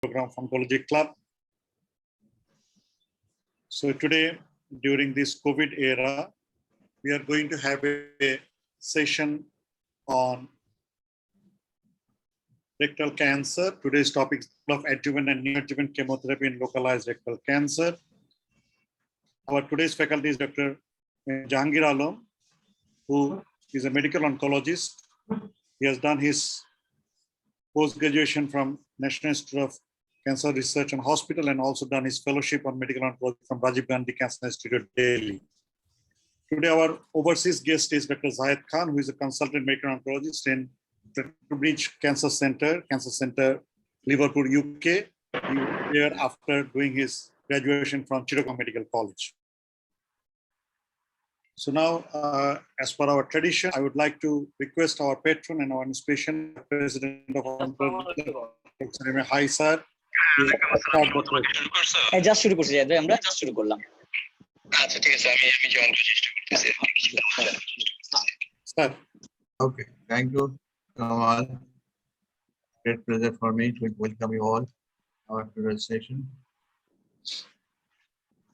program of Oncology Club. So today, during this COVID era, we are going to have a session on rectal cancer. Today's topic is of adjuvant and neoadjuvant chemotherapy in localized rectal cancer. Our today's faculty is Dr. Jahangir Alam, who is a medical oncologist. He has done his post-graduation from National Institute of Cancer Research and Hospital and also done his fellowship on medical oncology from Rajiv Gandhi Cancer Institute, Delhi. Today, our overseas guest is Dr. Zahid Khan, who is a consultant medical oncologist in Bridge Cancer Center, Liverpool, UK. He was here after doing his graduation from Chittagong Medical College. So now, as per our tradition, I would like to request our patron and our inspiration, President of Oncology, Hi, sir. Just শুরু করছি আমরা just শুরু করলাম আচ্ছা ঠিক আছে আমি join করার চেষ্টা করতেছি Sir. Okay, thank you all. Great pleasure for me to welcome you all our today's session.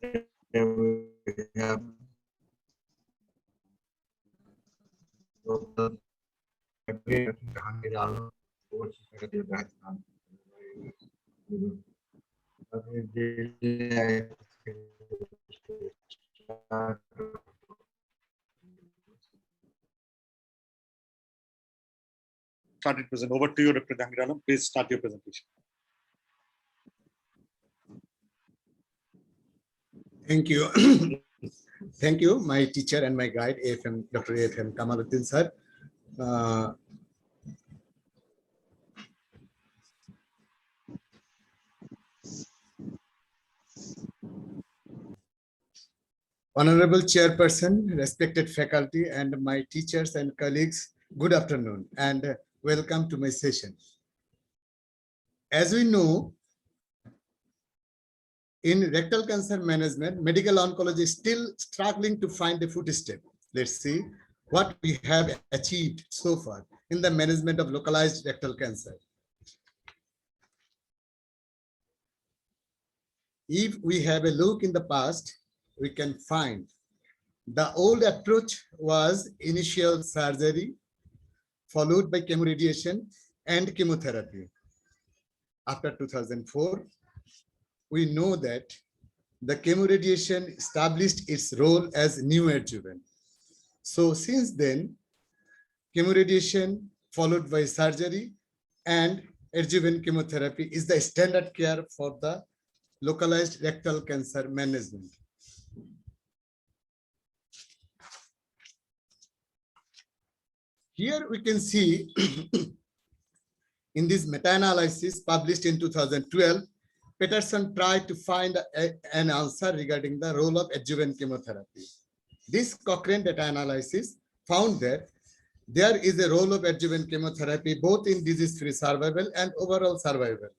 We have Jahangir Alam, overseas faculty of Rajasthan. Started present. Over to you, Dr. Jahangir Alam. Please start your presentation. Thank you. Thank you, my teacher and my guide, Dr. AFM Kamaluddin sir. Honorable Chairperson, respected faculty, and my teachers and colleagues, good afternoon and welcome to my session. As we know, in rectal cancer management, medical oncology is still struggling to find a footstep. Let's see what we have achieved so far in the management of localized rectal cancer. If we have a look in the past, we can find the old approach was initial surgery followed by chemoradiation and chemotherapy. After 2004, we know that the chemoradiation established its role as neoadjuvant. So since then, chemoradiation followed by surgery and adjuvant chemotherapy is the standard care for the localized rectal cancer management. Here we can see in this meta-analysis published in 2012, Peterson tried to find an answer regarding the role of adjuvant chemotherapy. This Cochrane data-analysis found that there is a role of adjuvant chemotherapy both in disease-free survival and overall survival.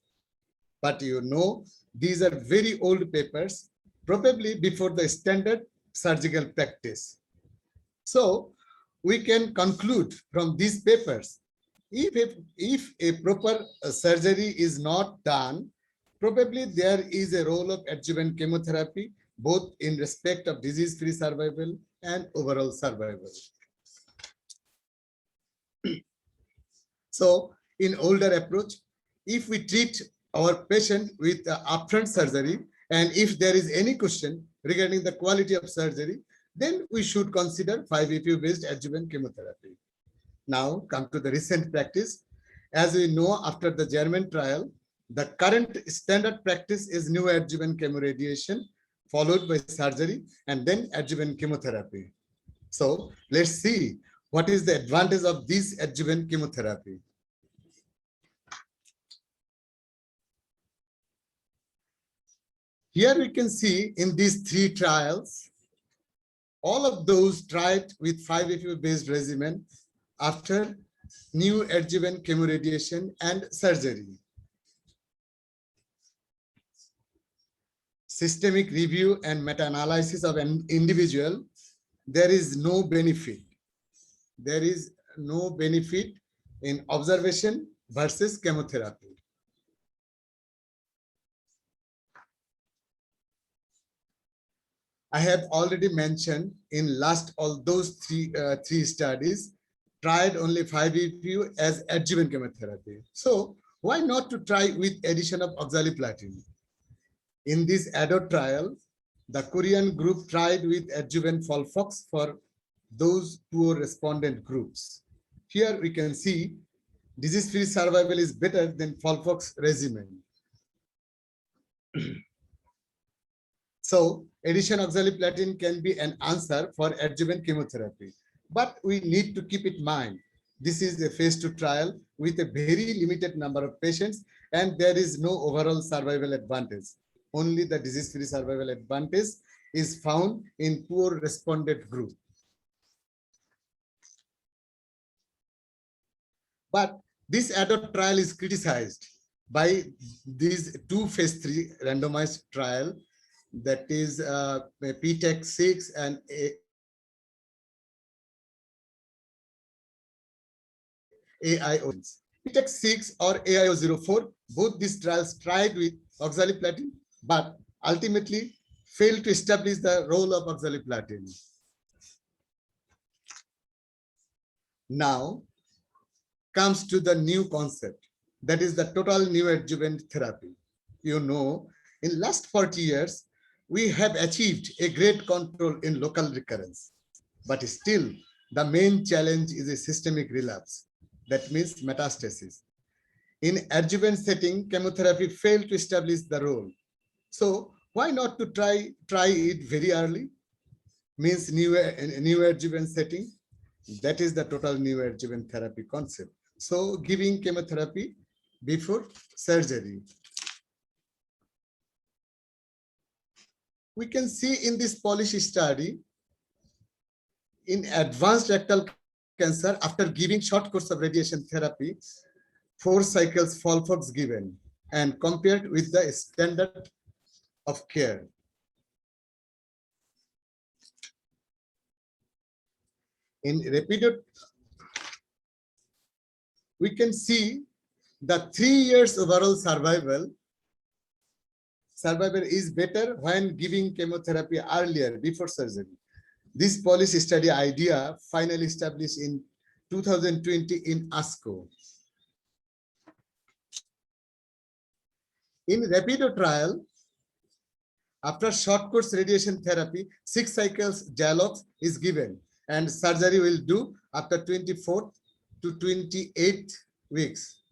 But you know, these are very old papers, probably before the standard surgical practice. So we can conclude from these papers, if a proper surgery is not done, probably there is a role of adjuvant chemotherapy, both in respect of disease-free survival and overall survival. So in older approach, if we treat our patient with upfront surgery, and if there is any question regarding the quality of surgery, then we should consider 5-FU-based adjuvant chemotherapy. Now come to the recent practice. As we know, after the German trial, the current standard practice is neoadjuvant chemoradiation followed by surgery and then adjuvant chemotherapy. So let's see what is the advantage of this adjuvant chemotherapy. Here we can see in these 3 trials, all of those tried with 5-FU-based regimen after neoadjuvant chemoradiation and surgery. Systemic review and meta-analysis of an individual, there is no benefit. There is no benefit in observation versus chemotherapy. I have already mentioned in last all those three studies, tried only 5-FU as adjuvant chemotherapy. So why not to try with addition of oxaliplatin? In this ADO trial, the Korean group tried with adjuvant FOLFOX for those poor respondent groups. Here we can see disease-free survival is better than FOLFOX regimen. So addition oxaliplatin can be an answer for adjuvant chemotherapy. But we need to keep in mind, this is a phase 2 trial with a very limited number of patients, and there is no overall survival advantage. Only the disease-free survival advantage is found in poor respondent group. But this adult trial is criticized by these two phase 3 randomized trial, that is PTEC6 and AIO. PTEC6 or AIO04, both these trials tried with oxaliplatin, but ultimately failed to establish the role of oxaliplatin. Now comes to the new concept, that is the total neoadjuvant therapy. You know, in last 40 years, we have achieved a great control in local recurrence, but still the main challenge is a systemic relapse. That means metastasis. In adjuvant setting, chemotherapy failed to establish the role. So why not to try it very early? Means neoadjuvant setting. That is the total neoadjuvant therapy concept. So giving chemotherapy before surgery. We can see in this Polish study, in advanced rectal cancer, after giving short course of radiation therapy, 4 cycles FOLFOX given and compared with the standard of care. In Rapido, we can see the 3 years overall survival is better when giving chemotherapy earlier, before surgery. This policy study idea finally established in 2020 in ASCO. In Rapido trial, after short course radiation therapy, 6 cycles Jalox is given and surgery will do after 24 to 28 weeks.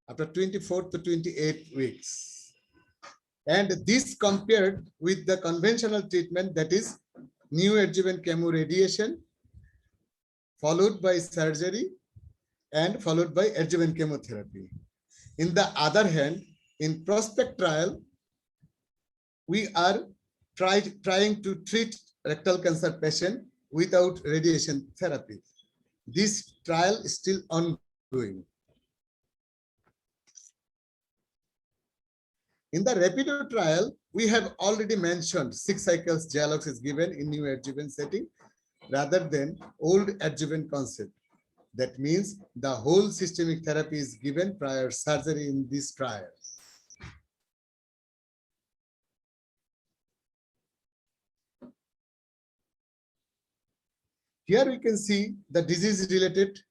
After 24 to 28 weeks. And this compared with the conventional treatment, that is neoadjuvant chemoradiation, followed by surgery and followed by adjuvant chemotherapy. In the other hand, in prospect trial, we are trying to treat rectal cancer patient without radiation therapy. This trial is still ongoing. In the Rapido trial, we have already mentioned 6 cycles Jalox is given in neoadjuvant setting rather than old adjuvant concept. That means the whole systemic therapy is given prior surgery in this trial. Here we can see the disease-related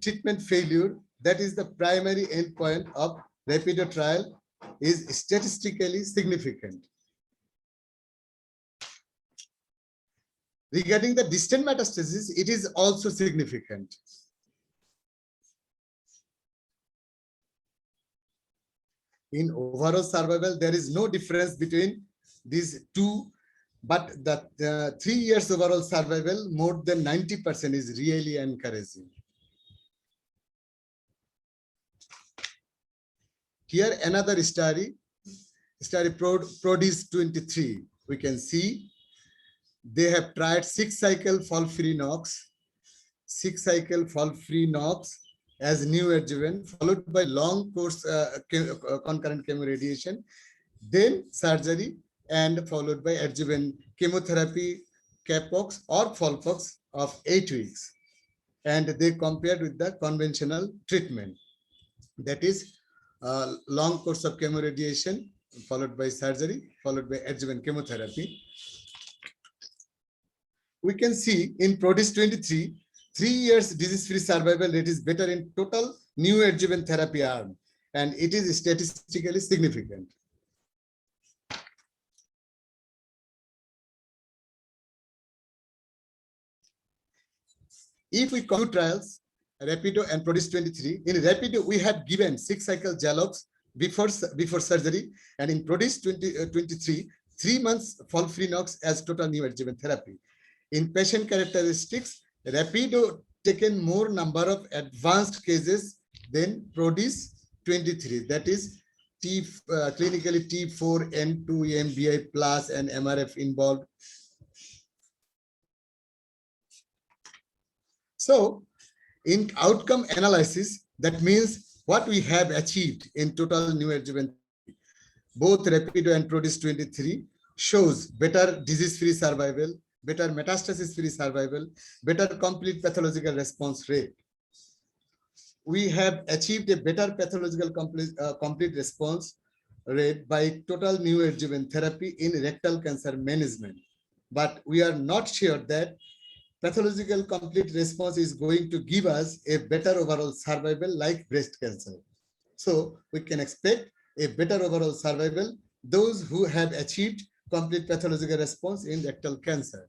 treatment failure. That is the primary endpoint of Rapido trial is statistically significant. Regarding the distant metastasis, it is also significant. In overall survival, there is no difference between these two, but the 3 years overall survival, more than 90% is really encouraging. Here another study PRODIS 23. We can see they have tried 6 cycle FOLFIRINOX, 6 cycle FOLFIRINOX as neoadjuvant, followed by long course concurrent chemoradiation, then surgery, and followed by adjuvant chemotherapy, Capox or FOLFOX of 8 weeks. And they compared with the conventional treatment. That is long course of chemoradiation followed by surgery, followed by adjuvant chemotherapy. We can see in PRODIS 23, 3 years disease-free survival rate is better in total new adjuvant therapy arm, and it is statistically significant. If we compare trials, Rapido and PRODIS 23, in Rapido, we had given 6-cycle Jalox before surgery, and in PRODIS 23, 3 months fall-free NOx as total new adjuvant therapy. In patient characteristics, Rapido taken more number of advanced cases than PRODIS 23, that is clinically T4, N2, MBI plus and MRF involved. So in outcome analysis, that means what we have achieved in total new adjuvant, both Rapido and PRODIS 23 shows better disease-free survival, better metastasis-free survival, better complete pathological response rate. We have achieved a better pathological complete response rate by total new adjuvant therapy in rectal cancer management. But we are not sure that pathological complete response is going to give us a better overall survival like breast cancer. So we can expect a better overall survival those who have achieved complete pathological response in rectal cancer.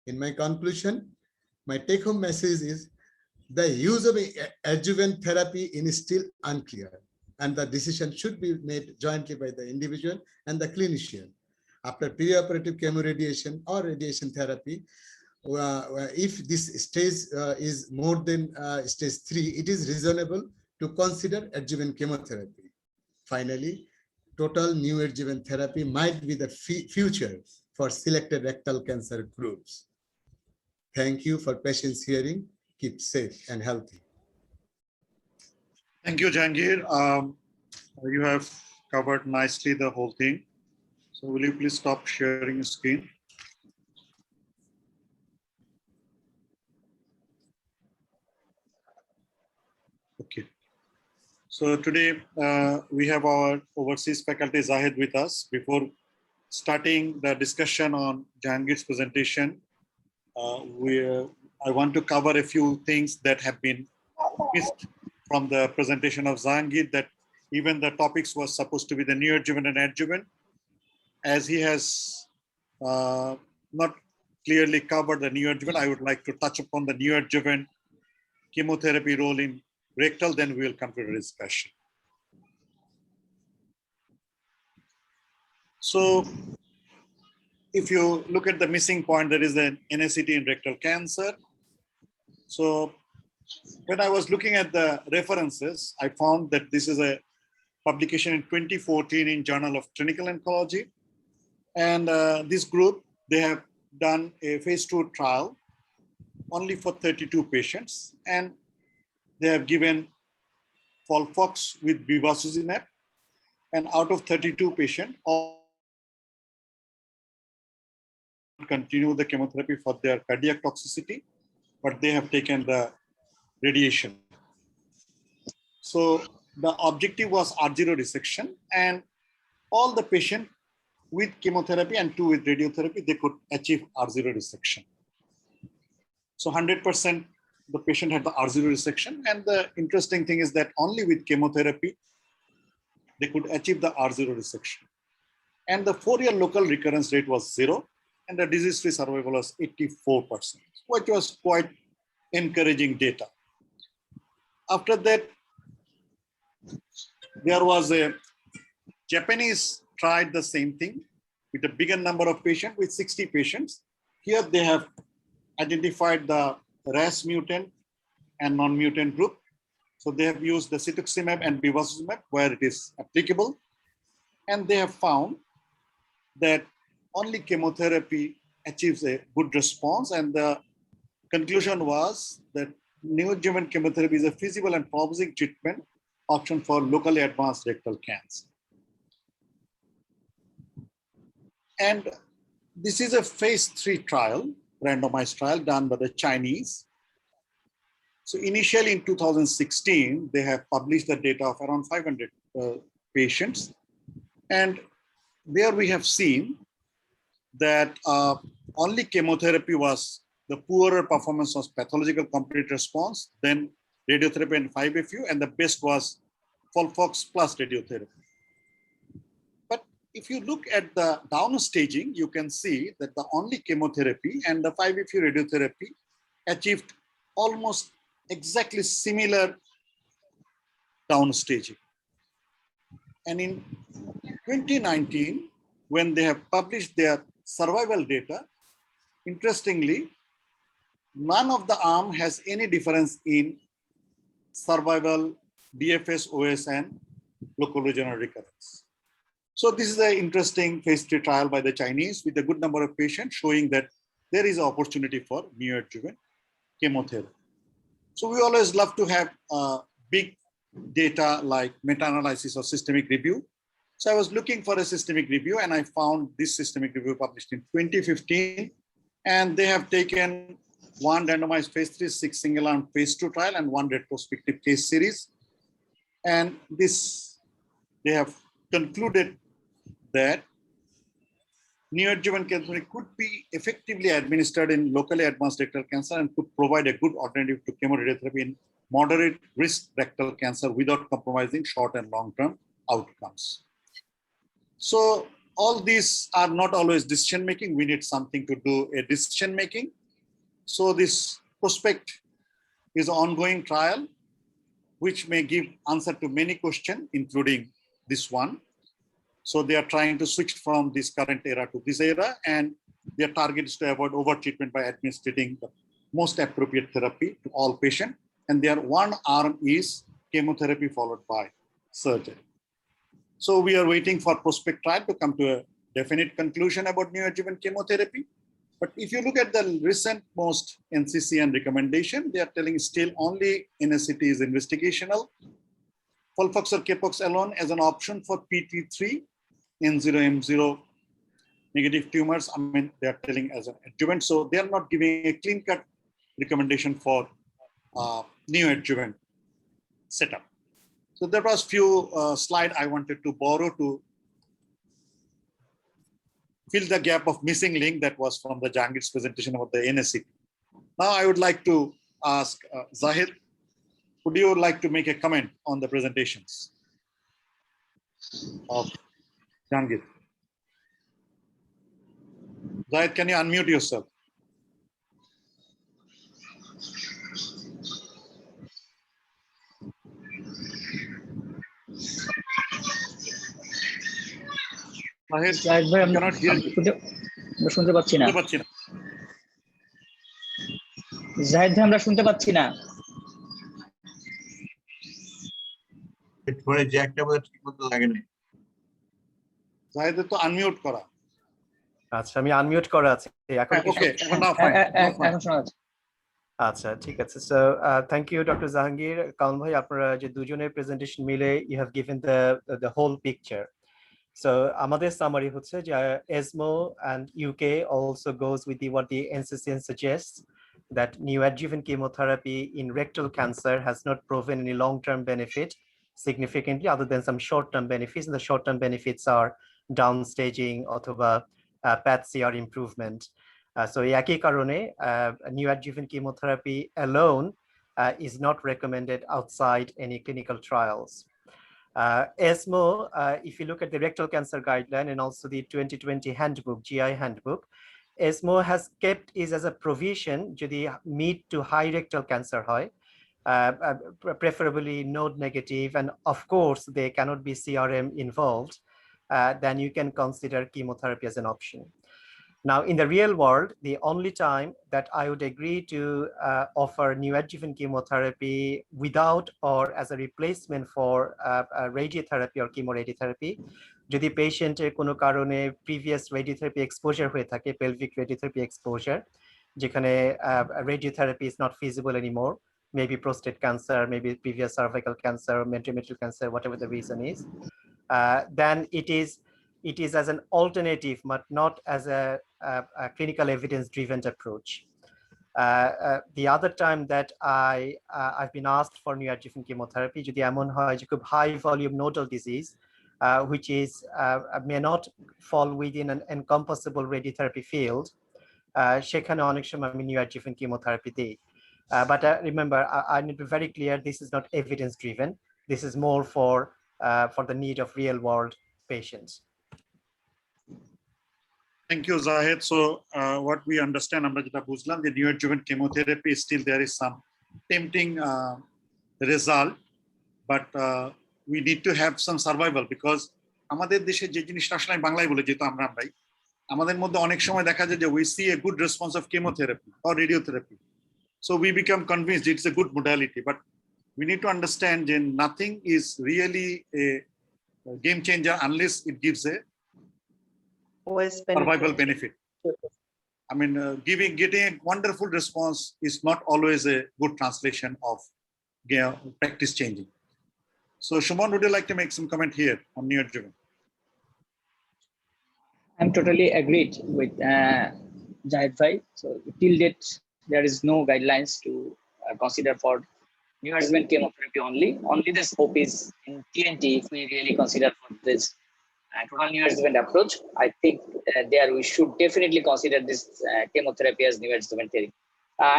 In my conclusion, my take-home message is the use of adjuvant therapy is still unclear, and the decision should be made jointly by the individual and the clinician. After perioperative chemoradiation or radiation therapy, if this stage is more than stage 3, it is reasonable to consider adjuvant chemotherapy. Finally, total new adjuvant therapy might be the future for selected rectal cancer groups. Thank you for patience hearing. Keep safe and healthy. Thank you, Jahangir. You have covered nicely the whole thing. So will you please stop sharing your screen? Okay. So today we have our overseas faculty Zahid with us. Before starting the discussion on Jahangir's presentation, I want to cover a few things that have been missed from the presentation of Jahangir, that even the topics was supposed to be the neoadjuvant and adjuvant. As he has not clearly covered the neoadjuvant, I would like to touch upon the neoadjuvant chemotherapy role in rectal, then we will come to the discussion. So if you look at the missing point, there is an NACT in rectal cancer. So when I was looking at the references, I found that this is a publication in 2014 in Journal of Clinical Oncology. And this group, they have done a phase 2 trial only for 32 patients. And they have given FOLFOX with bevacizumab. And out of 32 patients, all continue the chemotherapy for their cardiac toxicity, but they have taken the radiation. So the objective was R0 resection, and all the patients with chemotherapy and 2 with radiotherapy, they could achieve R0 resection. So 100% the patient had the R0 resection. And the interesting thing is that only with chemotherapy, they could achieve the R0 resection. And the 4-year local recurrence rate was 0. And the disease-free survival was 84%, which was quite encouraging data. After that, there was a Japanese tried the same thing with a bigger number of patients, with 60 patients. Here they have identified the RAS mutant and non-mutant group. So they have used the cetuximab and bevacizumab where it is applicable. And they have found that only chemotherapy achieves a good response. And the conclusion was that neoadjuvant chemotherapy is a feasible and promising treatment option for locally advanced rectal cancer. And this is a phase 3 trial, randomized trial done by the Chinese. So initially in 2016, they have published the data of around 500 patients. And there we have seen that only chemotherapy was the poorer performance was pathological complete response, then radiotherapy and 5-FU, and the best was FOLFOX plus radiotherapy. But if you look at the down staging, you can see that the only chemotherapy and the 5-FU radiotherapy achieved almost exactly similar down staging. And in 2019, when they have published their survival data, interestingly, none of the arm has any difference in survival, DFS, OS, and local regional recurrence. So this is an interesting phase 3 trial by the Chinese with a good number of patients showing that there is an opportunity for neoadjuvant chemotherapy. So we always love to have big data like meta-analysis or systemic review. So I was looking for a systemic review and I found this systemic review published in 2015. And they have taken one randomized phase 3, 6 single arm phase 2 trial and one retrospective case series. And this, they have concluded that neoadjuvant chemotherapy could be effectively administered in locally advanced rectal cancer and could provide a good alternative to chemoradiotherapy in moderate risk rectal cancer without compromising short and long-term outcomes. So all these are not always decision making. We need something to do a decision making. So this prospect is an ongoing trial, which may give answer to many questions, including this one. So they are trying to switch from this current era to this era, and their target is to avoid over-treatment by administering the most appropriate therapy to all patients. And their one arm is chemotherapy followed by surgery. So we are waiting for prospect trial to come to a definite conclusion about neoadjuvant chemotherapy. But if you look at the recent most NCCN recommendation, they are telling still only NSCT is investigational. FOLFOX or CAPOX alone as an option for PT3, N0M0 negative tumors. I mean, they are telling as an adjuvant. So they are not giving a clean cut recommendation for neoadjuvant setup. So there was few slide I wanted to borrow to fill the gap of missing link that was from the Jahangir's presentation about the NSCT. Now I would like to ask Zahir, would you like to make a comment on the presentations of Jahangir? Zahir, can you unmute yourself? Zahir, I cannot hear you. শুনতে পাচ্ছি না। জাহিদ ভাই আমরা শুনতে পাচ্ছি না। এরপরে জ্যাকটা বোধহয় ঠিকমতো লাগে না। জাহিদ তো আনমিউট করা। আচ্ছা, আমি আনমিউট করা আছে। এখন ওকে, এখন নাও ফাইন। এখন শোনা যাচ্ছে। আচ্ছা, ঠিক আছে। So thank you doctor Jahangir, কাউন ভাই, আপনারা যে দুজনের প্রেজেন্টেশন মিলে you have given the whole picture. So আমাদের summary হচ্ছে যে ESMO and UK also goes with what the NCCN suggests, that neoadjuvant chemotherapy in rectal cancer has not proven any long-term benefit significantly other than some short-term benefits, and the short-term benefits are downstaging অথবা PAT-CR improvement. So একই কারণে neoadjuvant chemotherapy alone is not recommended outside any clinical trials. ESMO, if you look at the rectal cancer guideline and also the 2020 handbook, GI handbook, ESMO has kept is as a provision যদি mid to high rectal cancer হয়, preferably node negative, and of course there cannot be CRM involved, then you can consider chemotherapy as an option. Now, in the real world, the only time that I would agree to offer neoadjuvant chemotherapy without or as a replacement for radiotherapy or chemoradiotherapy, যদি পেশেন্টের কোনো কারণে previous radiotherapy exposure হয়ে থাকে, pelvic radiotherapy exposure, যেখানে radiotherapy is not feasible anymore, maybe prostate cancer, maybe previous cervical cancer, endometrial cancer, whatever the reason is, then it is as an alternative, but not as a clinical evidence-driven approach. The other time that I've been asked for neoadjuvant chemotherapy, যদি এমন হয় যে খুব high volume nodal disease, which is may not fall within an encompassable radiotherapy field, সেখানে অনেক সময় আমি neoadjuvant chemotherapy দিই। But remember, I need to be very clear, this is not evidence driven. This is more for the need of real world patients. Thank you, Zahid. So what we understand, আমরা যেটা বুঝলাম যে neoadjuvant chemotherapy still there is some tempting result, but we need to have some survival because আমাদের দেশে যে জিনিসটা আসলে আমি বাংলায় বলে যেহেতু আমরাই আমাদের মধ্যে অনেক সময় দেখা যায় যে we see a good response of chemotherapy or radiotherapy, so we become convinced it's a good modality, but we need to understand that nothing is really a game changer unless it gives a survival benefit. I mean, getting a wonderful response is not always a good translation of practice changing. So, Shumon, would you like to make some comment here on neoadjuvant? I'm totally agreed with Jahid Bhai. So till date, there is no guidelines to consider for neoadjuvant chemotherapy only. Only the scope is in TNT if we really consider for this total neoadjuvant approach. I think there we should definitely consider this chemotherapy as neoadjuvant therapy.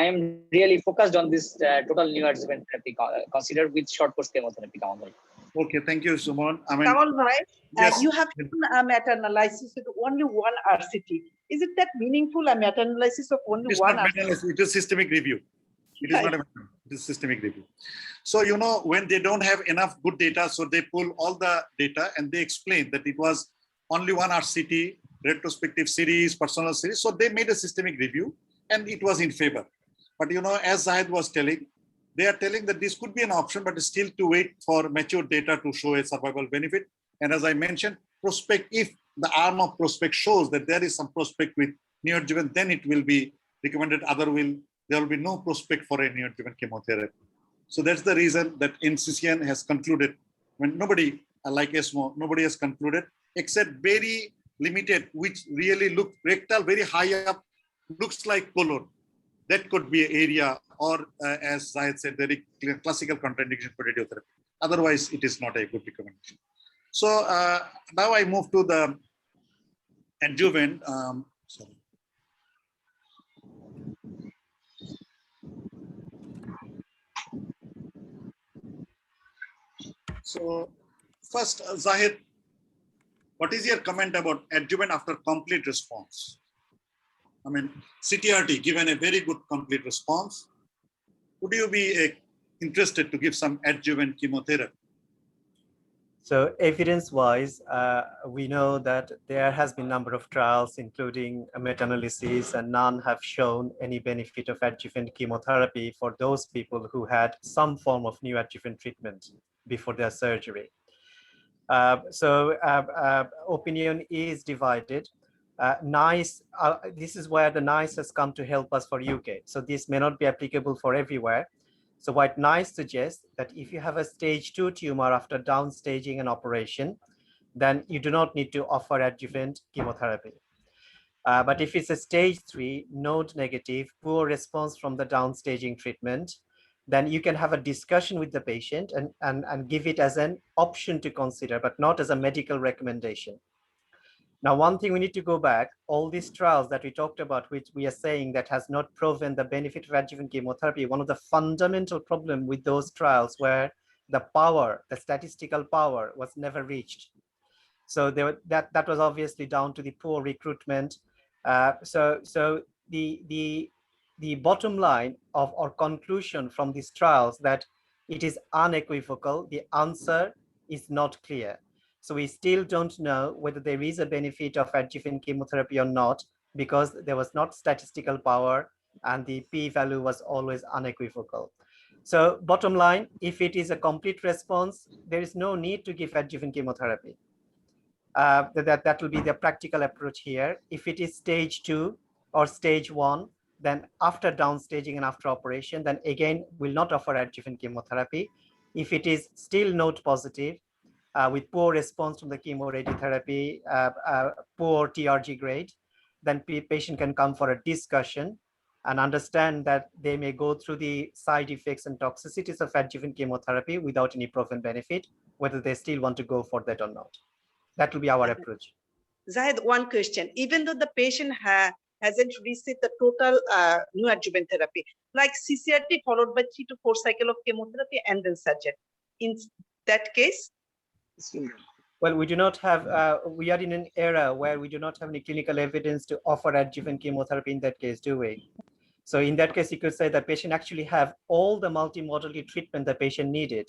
I am really focused on this total neoadjuvant therapy considered with short course chemotherapy. Okay, thank you, Sumon. I mean, Kamal Bhai, yes. You have done a meta-analysis with only one RCT. Is it that meaningful, a meta-analysis of only It's one not RCT? meta-analysis, it is systemic review. It is not a meta-analysis, it is systemic review. So, you know, when they don't have enough good data, so they pull all the data and they explain that it was only one RCT, retrospective series, personal series. So they made a systemic review and it was in favor. But, you know, as Zahid was telling, they are telling that this could be an option, but still to wait for mature data to show a survival benefit. And as I mentioned, prospect, if the arm of prospect shows that there is some prospect with neoadjuvant, then it will be recommended. There will be no prospect for a neoadjuvant chemotherapy. So that's the reason that NCCN has concluded, when nobody, like ESMO, nobody has concluded, except very limited, which really look rectal, very high up, looks like colon. That could be an area, or as Zahid said, very classical contraindication for radiotherapy. Otherwise, it is not a good recommendation. So now I move to the adjuvant. Sorry. So first, Zahid, what is your comment about adjuvant after complete response? I mean, CTRT given a very good complete response. Would you be interested to give some adjuvant chemotherapy? So evidence-wise, we know that there has been a number of trials, including a meta-analysis, and none have shown any benefit of adjuvant chemotherapy for those people who had some form of neoadjuvant treatment before their surgery. Opinion is divided. NICE, this is where the NICE has come to help us for UK. So this may not be applicable for everywhere. So what NICE suggests that if you have a stage 2 tumor after downstaging an operation, then you do not need to offer adjuvant chemotherapy. But if it's a stage 3, node negative, poor response from the downstaging treatment, then you can have a discussion with the patient and give it as an option to consider, but not as a medical recommendation. Now, one thing we need to go back, all these trials that we talked about, which we are saying that has not proven the benefit of adjuvant chemotherapy, one of the fundamental problem with those trials where the power, the statistical power was never reached. So that was obviously down to the poor recruitment. So the bottom line of our conclusion from these trials that it is unequivocal, the answer is not clear. So we still don't know whether there is a benefit of adjuvant chemotherapy or not, because there was not statistical power and the p-value was always unequivocal. So bottom line, if it is a complete response, there is no need to give adjuvant chemotherapy. That will be the practical approach here. If it is stage 2 or stage 1, then after downstaging and after operation, then again, will not offer adjuvant chemotherapy. If it is still node positive, with poor response from the chemoradiotherapy, poor TRG grade, then patient can come for a discussion and understand that they may go through the side effects and toxicities of adjuvant chemotherapy without any proven benefit, whether they still want to go for that or not. That will be our approach. Zahid, one question. Even though the patient hasn't received the total neoadjuvant therapy, like CCRT followed by 3 to 4 cycle of chemotherapy and then surgery, in that case? Well, we do not have, we are in an era where we do not have any clinical evidence to offer adjuvant chemotherapy in that case, do we? So in that case, you could say the patient actually have all the multimodality treatment the patient needed.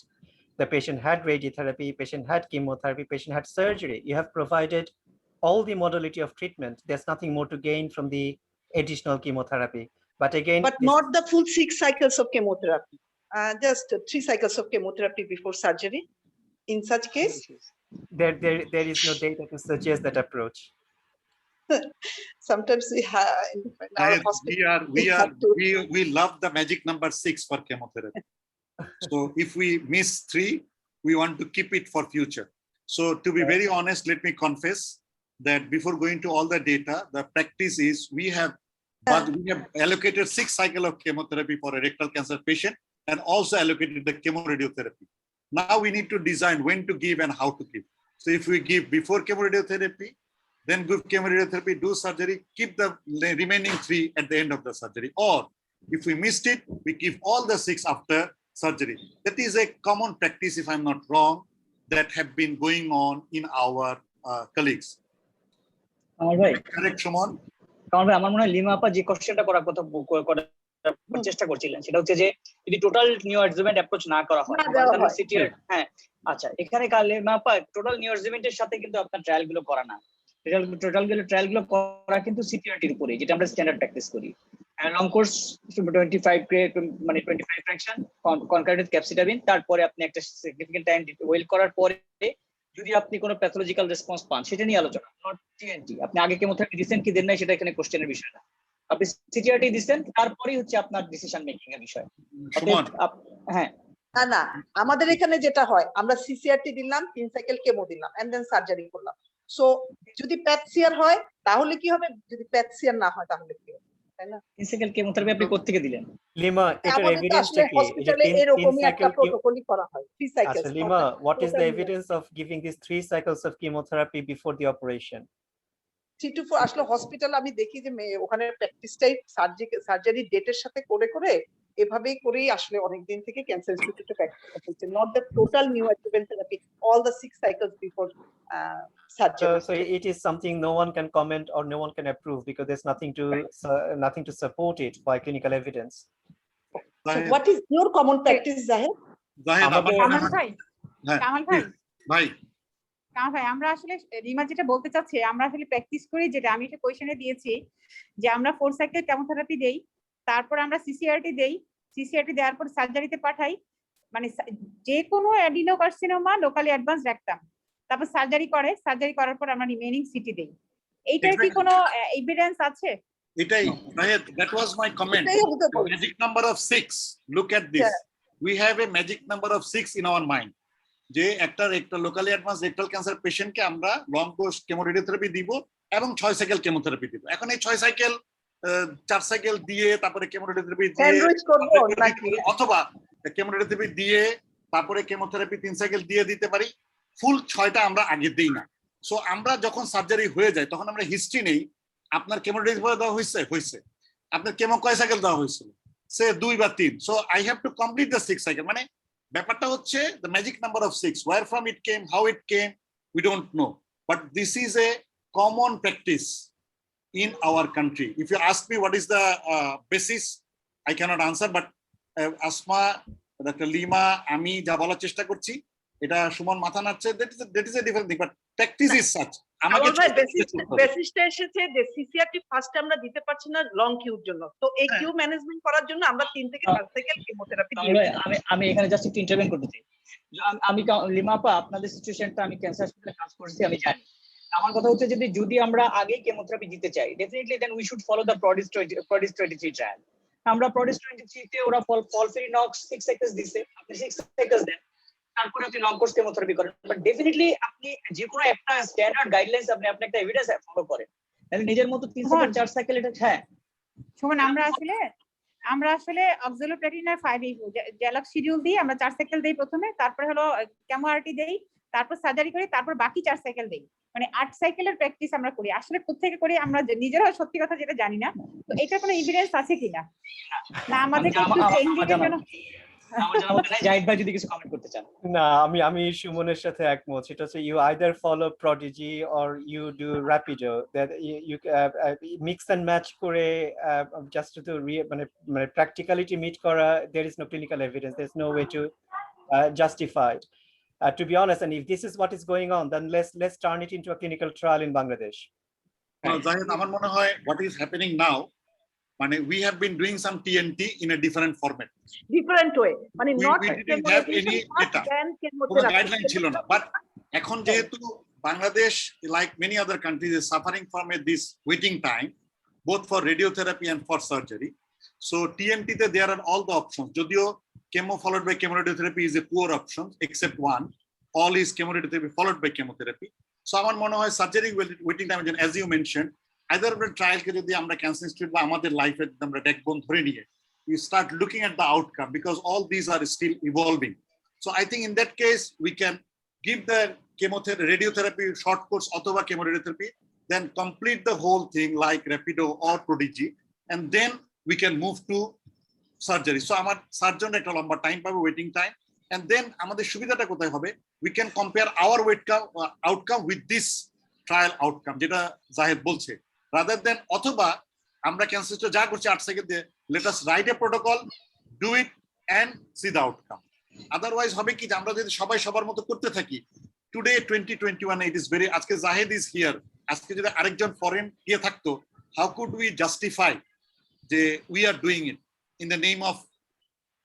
The patient had radiotherapy, patient had chemotherapy, patient had surgery. You have provided all the modality of treatment. There's nothing more to gain from the additional chemotherapy. But again, but not the full 6 cycles of chemotherapy, just 3 cycles of chemotherapy before surgery. In such case, there is no data to suggest that approach. Sometimes we have in our hospital, we love the magic number 6 for chemotherapy. So if we miss 3, we want to keep it for future. So to be very honest, let me confess that before going to all the data, the practice is we have allocated 6 cycles of chemotherapy for a rectal cancer patient and also allocated the chemoradiotherapy. Now we need to design when to give and how to give. So if we give before chemoradiotherapy, then give chemoradiotherapy, do surgery, keep the remaining 3 at the end of the surgery. Or if we missed it, we give all the 6 after surgery. That is a common practice, if I'm not wrong, that have been going on in our colleagues. All right. Correct, Shimon? কারণ ভাই আমার মনে হয় lima আপা যে কোশ্চেনটা করার কথা চেষ্টা করছিলেন সেটা হচ্ছে যে যদি টোটাল নিউ অ্যাডজুভেন্ট অ্যাপ্রোচ না করা হয় তাহলে সিটিআর হ্যাঁ আচ্ছা এখানে লিমা আপা টোটাল নিউ অ্যাডজুভেন্টের সাথে কিন্তু আপনার ট্রায়াল গুলো করা না ট্রায়াল গুলো করা কিন্তু সিটিআরটির উপরে যেটা আমরা স্ট্যান্ডার্ড প্র্যাকটিস করি লং কোর্স 25 মানে 25 ফ্র্যাকশন কনকারেন্ট ক্যাপসিটামিন তারপরে আপনি একটা সিগনিফিকেন্ট টাইম ওয়েল করার পরে যদি আপনি কোনো প্যাথোলজিক্যাল রেসপন্স পান সেটা নিয়ে আলোচনা নট টিএনটি আপনি আগে কেমোথেরাপি দিবেন কি দেন না সেটা এখানে কোশ্চেনের বিষয় না আপনি সিটিআরটি দিবেন তারপরেই হচ্ছে আপনার ডিসিশন মেকিং এর বিষয় হ্যাঁ না আমাদের এখানে যেটা হয় আমরা সিসিআরটি দিলাম 3 সাইকেল কেমো দিলাম এন্ড দেন সার্জারি করলাম সো যদি প্যাথসিয়ার হয় তাহলে কি হবে যদি প্যাথসিয়ার না হয় তাহলে কি হবে তাই না 3 সাইকেল কেমোথেরাপি আপনি কোথা থেকে দিলেন লিমা এটার এভিডেন্সটা কি হসপিটালে এরকমই একটা প্রটোকলই করা হয় 3 সাইকেলস আচ্ছা lima what is the evidence of giving these 3 cycles of chemotherapy before the operation 3 to 4 আসলে হসপিটাল আমি দেখি যে ওখানে প্র্যাকটিসটাই সার্জারি ডেটের সাথে করে এভাবেই করেই আসলে অনেক দিন থেকে ক্যান্সার ইনস্টিটিউটে প্র্যাকটিস করছে not the total new adjuvant therapy all the 6 cycles before surgery. So it is something no one can comment or no one can approve because there's nothing to support it by clinical evidence. So what is your common practice, Zahid? Kamal ভাই আমরা আসলে রিমা যেটা বলতে চাচ্ছি আমরা আসলে practice করি যেটা আমি একটা কোয়েশ্চনে দিয়েছি যে আমরা 4 সাইকেল কেমোথেরাপি দেই তারপর আমরা সিসিআরটি দেওয়ার পর সার্জারিতে পাঠাই মানে যে কোনো অ্যাডিনোকার্সিনোমা লোকালি অ্যাডভান্স রেকটাম তারপর সার্জারি করার পর আমরা রিমেইনিং সিটি দেই এইটার কি কোনো এভিডেন্স আছে এটাই that was my comment magic number of 6 look at this we have a magic number of 6 in our mind যে একটা লোকালি অ্যাডভান্স রেকটাল ক্যান্সার পেশেন্টকে আমরা লং কোর্স কেমোরেডিওথেরাপি দিব এবং 6 সাইকেল কেমোথেরাপি দিব এখন এই 6 সাইকেল 4 সাইকেল দিয়ে তারপরে কেমোরেডিওথেরাপি দিয়ে অথবা কেমোরেডিওথেরাপি দিয়ে তারপরে কেমোথেরাপি 3 সাইকেল দিয়ে দিতে পারি ফুল 6টা আমরা আগে দেই না সো আমরা যখন সার্জারি হয়ে যায় তখন আমরা হিস্ট্রি নেই আপনার কেমোরেডিওথেরাপি দেওয়া হয়েছে আপনার কেমো কয় সাইকেল দেওয়া হয়েছিল সে 2 বা 3 so I have to complete the 6 cycle মানে ব্যাপারটা হচ্ছে the magic number of 6 where from it came how it came we don't know but this is a common practice in our country if you ask me what is the basis I cannot answer but Asma Dr. Lima আমি যা বলার চেষ্টা করছি এটা সুমন মাথা নাড়ছে that is a different thing but practice is such আমাকে বেসিসটা এসেছে যে সিসিআরটি ফার্স্ট আমরা দিতে পারছি না লং কিউর জন্য তো এই কিউ ম্যানেজমেন্ট করার জন্য আমরা 3 থেকে 4 সাইকেল কেমোথেরাপি দিয়েছি আমি এখানে জাস্ট একটু ইন্টারভেন করতে চাই আমি লিমা আপা আপনাদের সিচুয়েশনটা আমি ক্যান্সার হসপিটালে কাজ করছি আমি জানি আমার কথা হচ্ছে যদি আমরা আগে কেমোথেরাপি দিতে চাই definitely then we should follow the PRODIGE 23 trial আমরা প্রডিস 23 তে ওরা ফলফিরিনক্স 6 সাইকেলস দিছে আপনি 6 সাইকেলস দেন তারপরে আপনি লং কোর্স কেমোথেরাপি করেন বাট ডেফিনেটলি আপনি যে কোনো একটা স্ট্যান্ডার্ড গাইডলাইন্স আপনি একটা এভিডেন্স ফলো করেন তাহলে নিজের মতো 3 সাইকেল 4 সাইকেল এটা হ্যাঁ শুনুন আমরা আসলে অক্সালোপ্লাটিনার 5 জেলক শিডিউল দিই আমরা 4 সাইকেল দেই প্রথমে তারপরে হলো কেমোআরটি দেই তারপর সার্জারি করি, তারপর বাকি 4 সাইকেল দেই। মানে 8 সাইকেলের প্র্যাকটিস আমরা করি। আসলে কোত্থেকে করি আমরা নিজেরাও সত্যি কথা যেটা জানি না। তো এটার কোনো এভিডেন্স আছে কিনা? না আমাদেরকে একটু ট্রেনিং এর জন্য জাহিদ ভাই যদি কিছু কমেন্ট করতে চান। না, আমি সুমনের সাথে একমত। সেটা হচ্ছে you either follow Prodigy or you do Rapido, that you mix and match করে just to মানে practicality meet করা, there is no clinical evidence, there's no way to justify it. To be honest, and if this is what is going on, then let's turn it into a clinical trial in Bangladesh. No, Zahid, আমার মনে হয় what is happening now, মানে we have been doing some TNT in a different format. Different way. মানে We not didn't have any data. কোনো guideline ছিল না, but এখন যেহেতু Bangladesh like many other countries is suffering from this waiting time both for radiotherapy and for surgery, so TNT তে there are all the options. যদিও chemo followed by chemoradiotherapy is a poor option except one, all is chemoradiotherapy followed by chemotherapy. So আমার মনে হয় surgery waiting time, as you mentioned, either আমরা ট্রায়ালকে যদি আমরা cancer institute বা আমাদের লাইফে আমরা ব্যাকবোন ধরে নিয়ে we start looking at the outcome, because all these are still evolving. So I think in that case we can give the chemotherapy, radiotherapy short course অথবা chemoradiotherapy, then complete the whole thing like Rapido or Prodigy, and then we can move to surgery. So আমার surgeon একটা লম্বা time পাবে, waiting time, and then আমাদের সুবিধাটা কোথায় হবে, we can compare our outcome with this trial outcome, যেটা জাহিদ বলছে, rather than অথবা আমরা ক্যান্সার যা করছি 8 সেকেন্ড দিয়ে, let us write a protocol, do it and see the outcome. Otherwise হবে কি যে আমরা যদি সবাই সবার মতো করতে থাকি, today 2021 it is very, আজকে জাহিদ is here, আজকে যদি আরেকজন ফরেন গিয়ে থাকতো, how could we justify যে we are doing it in the name of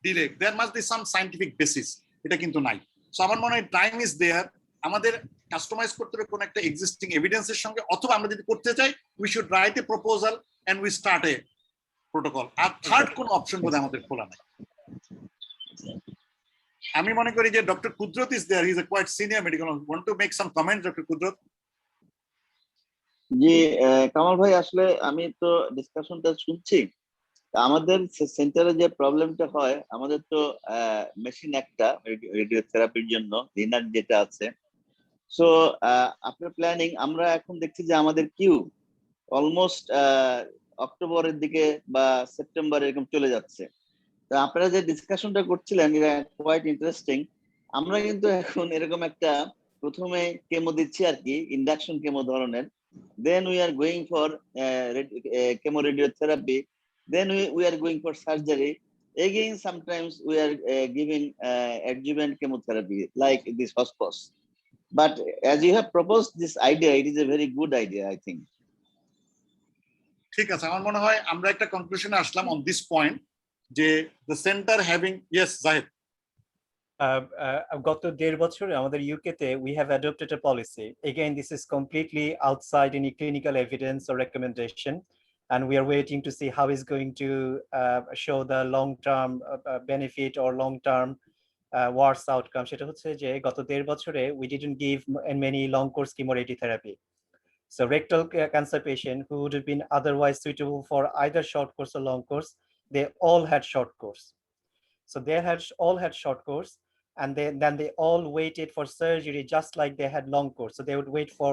delay? There must be some scientific basis, এটা কিন্তু নাই। সো আমার মনে হয় টাইম ইজ দেয়ার, আমাদের কাস্টমাইজ করতে হবে কোন একটা এক্সিস্টিং এভিডেন্সের সঙ্গে, অথবা আমরা যদি করতে চাই we should write a proposal and we start a protocol. আর থার্ড কোন অপশন বোধহয় আমাদের খোলা নাই। আমি মনে করি যে ডক্টর কুদরত is there, he is a quite senior medical, want to make some comments doctor কুদরত? জি কামাল ভাই, আসলে আমি তো ডিসকাশনটা শুনছি। আমাদের সেন্টারে যে প্রবলেমটা হয়, আমাদের তো মেশিন একটা রেডিওথেরাপির জন্য লিনার যেটা আছে, সো আপনার প্ল্যানিং, আমরা এখন দেখছি যে আমাদের কিউ অলমোস্ট অক্টোবরের দিকে বা সেপ্টেম্বর এরকম চলে যাচ্ছে। তো আপনারা যে ডিসকাশনটা করছিলেন এটা কোয়াইট ইন্টারেস্টিং। আমরা কিন্তু এখন এরকম একটা প্রথমে কেমো দিচ্ছি আর কি, ইন্ডাকশন কেমো ধরনের, then we are going for chemoradiotherapy, then we are going for surgery, again sometimes we are giving adjuvant chemotherapy like this hospice. But as you have proposed this idea, it is a very good idea, I think. ঠিক আছে, আমার মনে হয় আমরা একটা কনক্লুশনে আসলাম on this point যে the center having, yes Zahid. গত 1.5 বছরে আমাদের ইউকেতে we have adopted a policy, again this is completely outside any clinical evidence or recommendation, and we are waiting to see how it's going to show the long term benefit or long term worse outcome. সেটা হচ্ছে যে গত 1.5 বছরে we didn't give many long course chemoradiotherapy. So rectal cancer patient who would have been otherwise suitable for either short course or long course, they all had short course. So they all had short course, and then they all waited for surgery just like they had long course. So they would wait for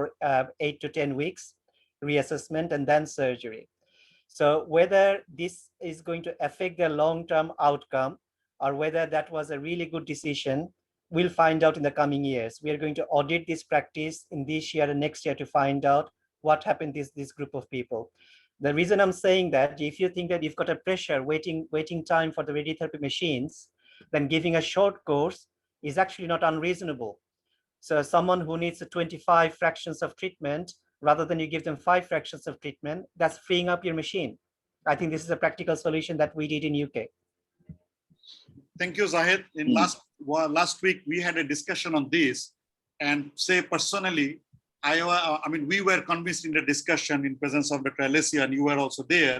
8 to 10 weeks reassessment and then surgery. So whether this is going to affect their long-term outcome or whether that was a really good decision, we'll find out in the coming years. We are going to audit this practice in this year and next year to find out what happened to this group of people. The reason I'm saying that, if you think that you've got a pressure waiting time for the radiotherapy machines, then giving a short course is actually not unreasonable. So someone who needs 25 fractions of treatment, rather than you give them 5 fractions of treatment, that's freeing up your machine. I think this is a practical solution that we did in UK. Thank you, Zahid. In last week we had a discussion on this, and say personally, I mean, we were convinced in the discussion in presence of Dr. Alessia, and you were also there,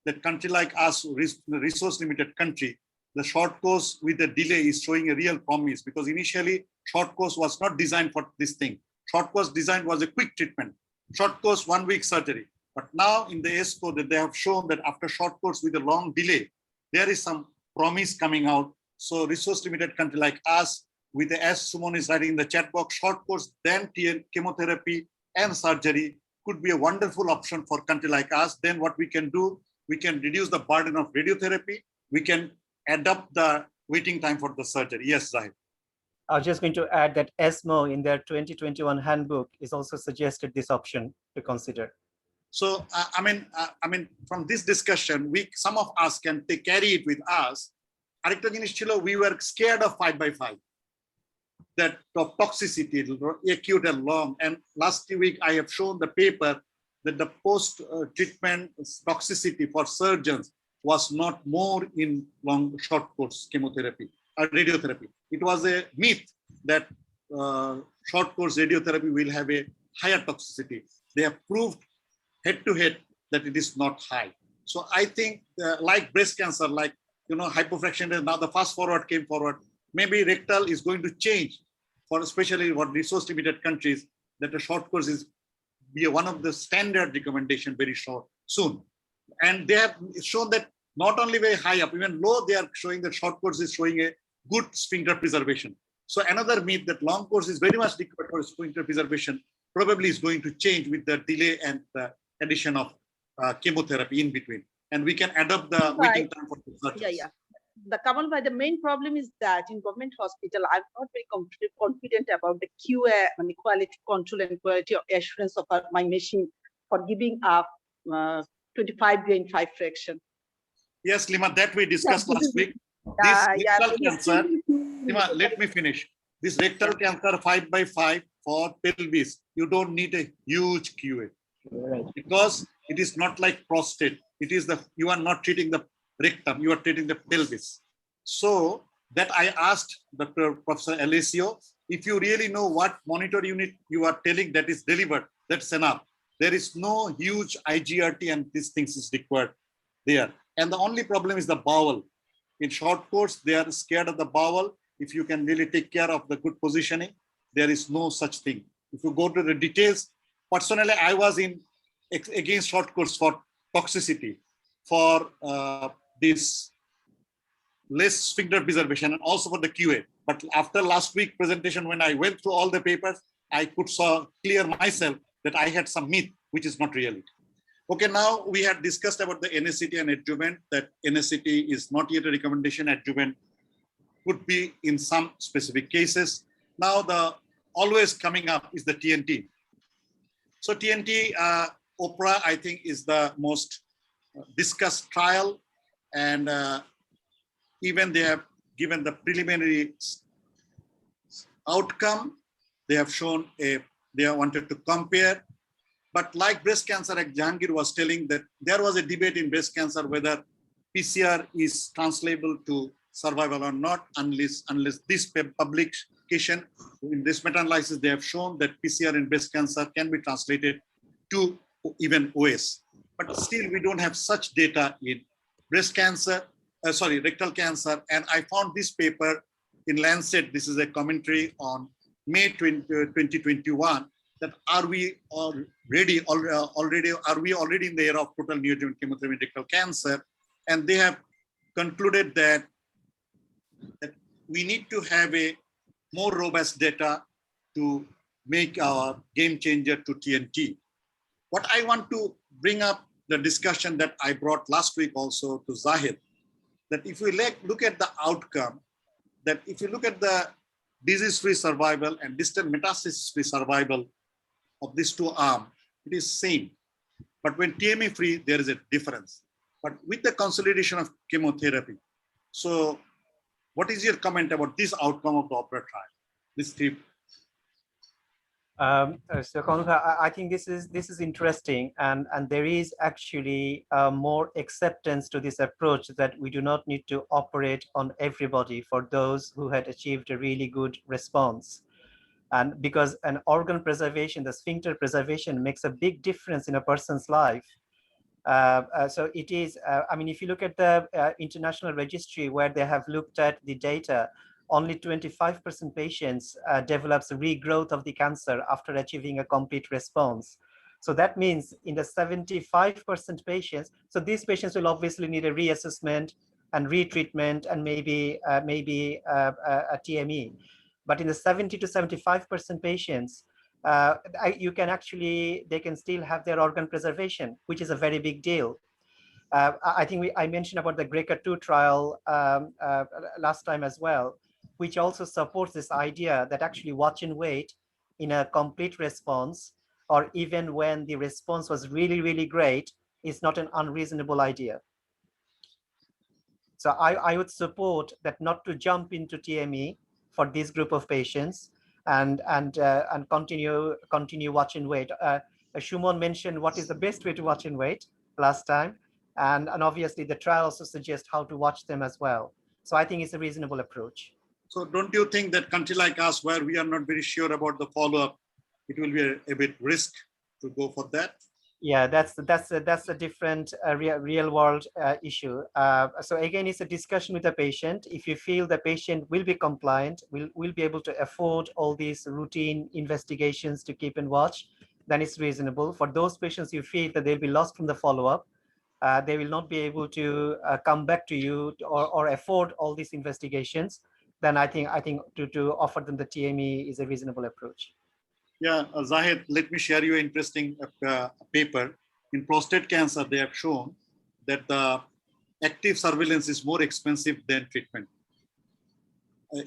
that country like us, resource limited country, the short course with the delay is showing a real promise, because initially short course was not designed for this thing. Short course design was a quick treatment, short course 1 week surgery. But now in the ESCO that they have shown that after short course with a long delay, there is some promise coming out. So resource limited country like us, with the, as Sumon is writing in the chat box, short course, then chemotherapy and surgery could be a wonderful option for country like us. Then what we can do, we can reduce the burden of radiotherapy. We can adapt the waiting time for the surgery. Yes, Zahid. I was just going to add that ESMO in their 2021 handbook is also suggested this option to consider. So I mean, from this discussion, some of us can carry it with us. Arekta jinish chilo, we were scared of 5x5, that of toxicity, acute and long. And last week I have shown the paper that the post-treatment toxicity for surgeons was not more in short course chemotherapy or radiotherapy. It was a myth that short course radiotherapy will have a higher toxicity. They have proved head-to-head that it is not high. So I think like breast cancer, like, hypofractionated, now the fast forward came forward. Maybe rectal is going to change for especially for resource limited countries, that a short course is be one of the standard recommendation very short soon. And they have shown that not only very high up, even low, they are showing that short course is showing a good sphincter preservation. So another myth that long course is very much required for sphincter preservation probably is going to change with the delay and the addition of chemotherapy in between. And we can adopt the waiting time for the surgery. Yeah. The Kamal bhai, the main problem is that in government hospital, I'm not very confident about the QA and the quality control and quality assurance of my machine for giving up 25 grain 5 fraction. Yes, Lima, that we discussed last week. This rectal cancer, Lima, let me finish. This rectal cancer 5x5 for pelvis, you don't need a huge QA. Right. Because it is not like prostate. It is you are not treating the rectum, you are treating the pelvis. So that I asked Professor Alessio, if you really know what monitor unit you are telling that is delivered, that's enough. There is no huge IGRT and these things is required there. And the only problem is the bowel. In short course, they are scared of the bowel. If you can really take care of the good positioning, there is no such thing. If you go to the details, personally, I was against short course for toxicity, for this less sphincter preservation, and also for the QA. But after last week presentation, when I went through all the papers, I could clear myself that I had some myth, which is not reality. Okay, now we had discussed about the NSCT and adjuvant, that NSCT is not yet a recommendation, adjuvant could be in some specific cases. Now the always coming up is the TNT. So TNT, OPRA, I think, is the most discussed trial, and even they have given the preliminary outcome. They have shown they wanted to compare. But like breast cancer, like Jahangir was telling, that there was a debate in breast cancer whether PCR is translatable to survival or not, unless this publication in this meta-analysis, they have shown that PCR in breast cancer can be translated to even OS. But still, we don't have such data in breast cancer, rectal cancer. And I found this paper in Lancet. This is a commentary on May 2021. That are we already in the era of total neoadjuvant chemotherapy in rectal cancer? And they have concluded that we need to have a more robust data to make our game changer to TNT. What I want to bring up the discussion that I brought last week also to Zahid, that if we look at the outcome, that if you look at the disease-free survival and distant metastasis-free survival of these two arms, it is same. But when TME-free, there is a difference. But with the consolidation of chemotherapy, so what is your comment about this outcome of the OPERA trial? This tip. So Konka, I think this is interesting, and there is actually more acceptance to this approach, that we do not need to operate on everybody for those who had achieved a really good response. And because an organ preservation, the sphincter preservation, makes a big difference in a person's life. So it is, I mean, if you look at the international registry where they have looked at the data, only 25% patients develops regrowth of the cancer after achieving a complete response. So that means in the 75% patients, so these patients will obviously need a reassessment and retreatment and maybe a TME. But in the 70 to 75% patients, you can actually, they can still have their organ preservation, which is a very big deal. I think I mentioned about the GRECA-2 trial last time as well, which also supports this idea that actually watch and wait in a complete response, or even when the response was really, really great, is not an unreasonable idea. So I would support that, not to jump into TME for this group of patients, and continue watch and wait. Shumon mentioned what is the best way to watch and wait last time, and obviously the trial also suggests how to watch them as well. So I think it's a reasonable approach. So don't you think that country like us, where we are not very sure about the follow-up, it will be a bit risk to go for that? Yeah, that's a different real world issue. So again, it's a discussion with the patient. If you feel the patient will be compliant, will be able to afford all these routine investigations to keep and watch, then it's reasonable. For those patients you feel that they'll be lost from the follow-up, they will not be able to come back to you or afford all these investigations, then I think to offer them the TME is a reasonable approach. Yeah, Zahid, let me share you an interesting paper. In prostate cancer, they have shown that the active surveillance is more expensive than treatment.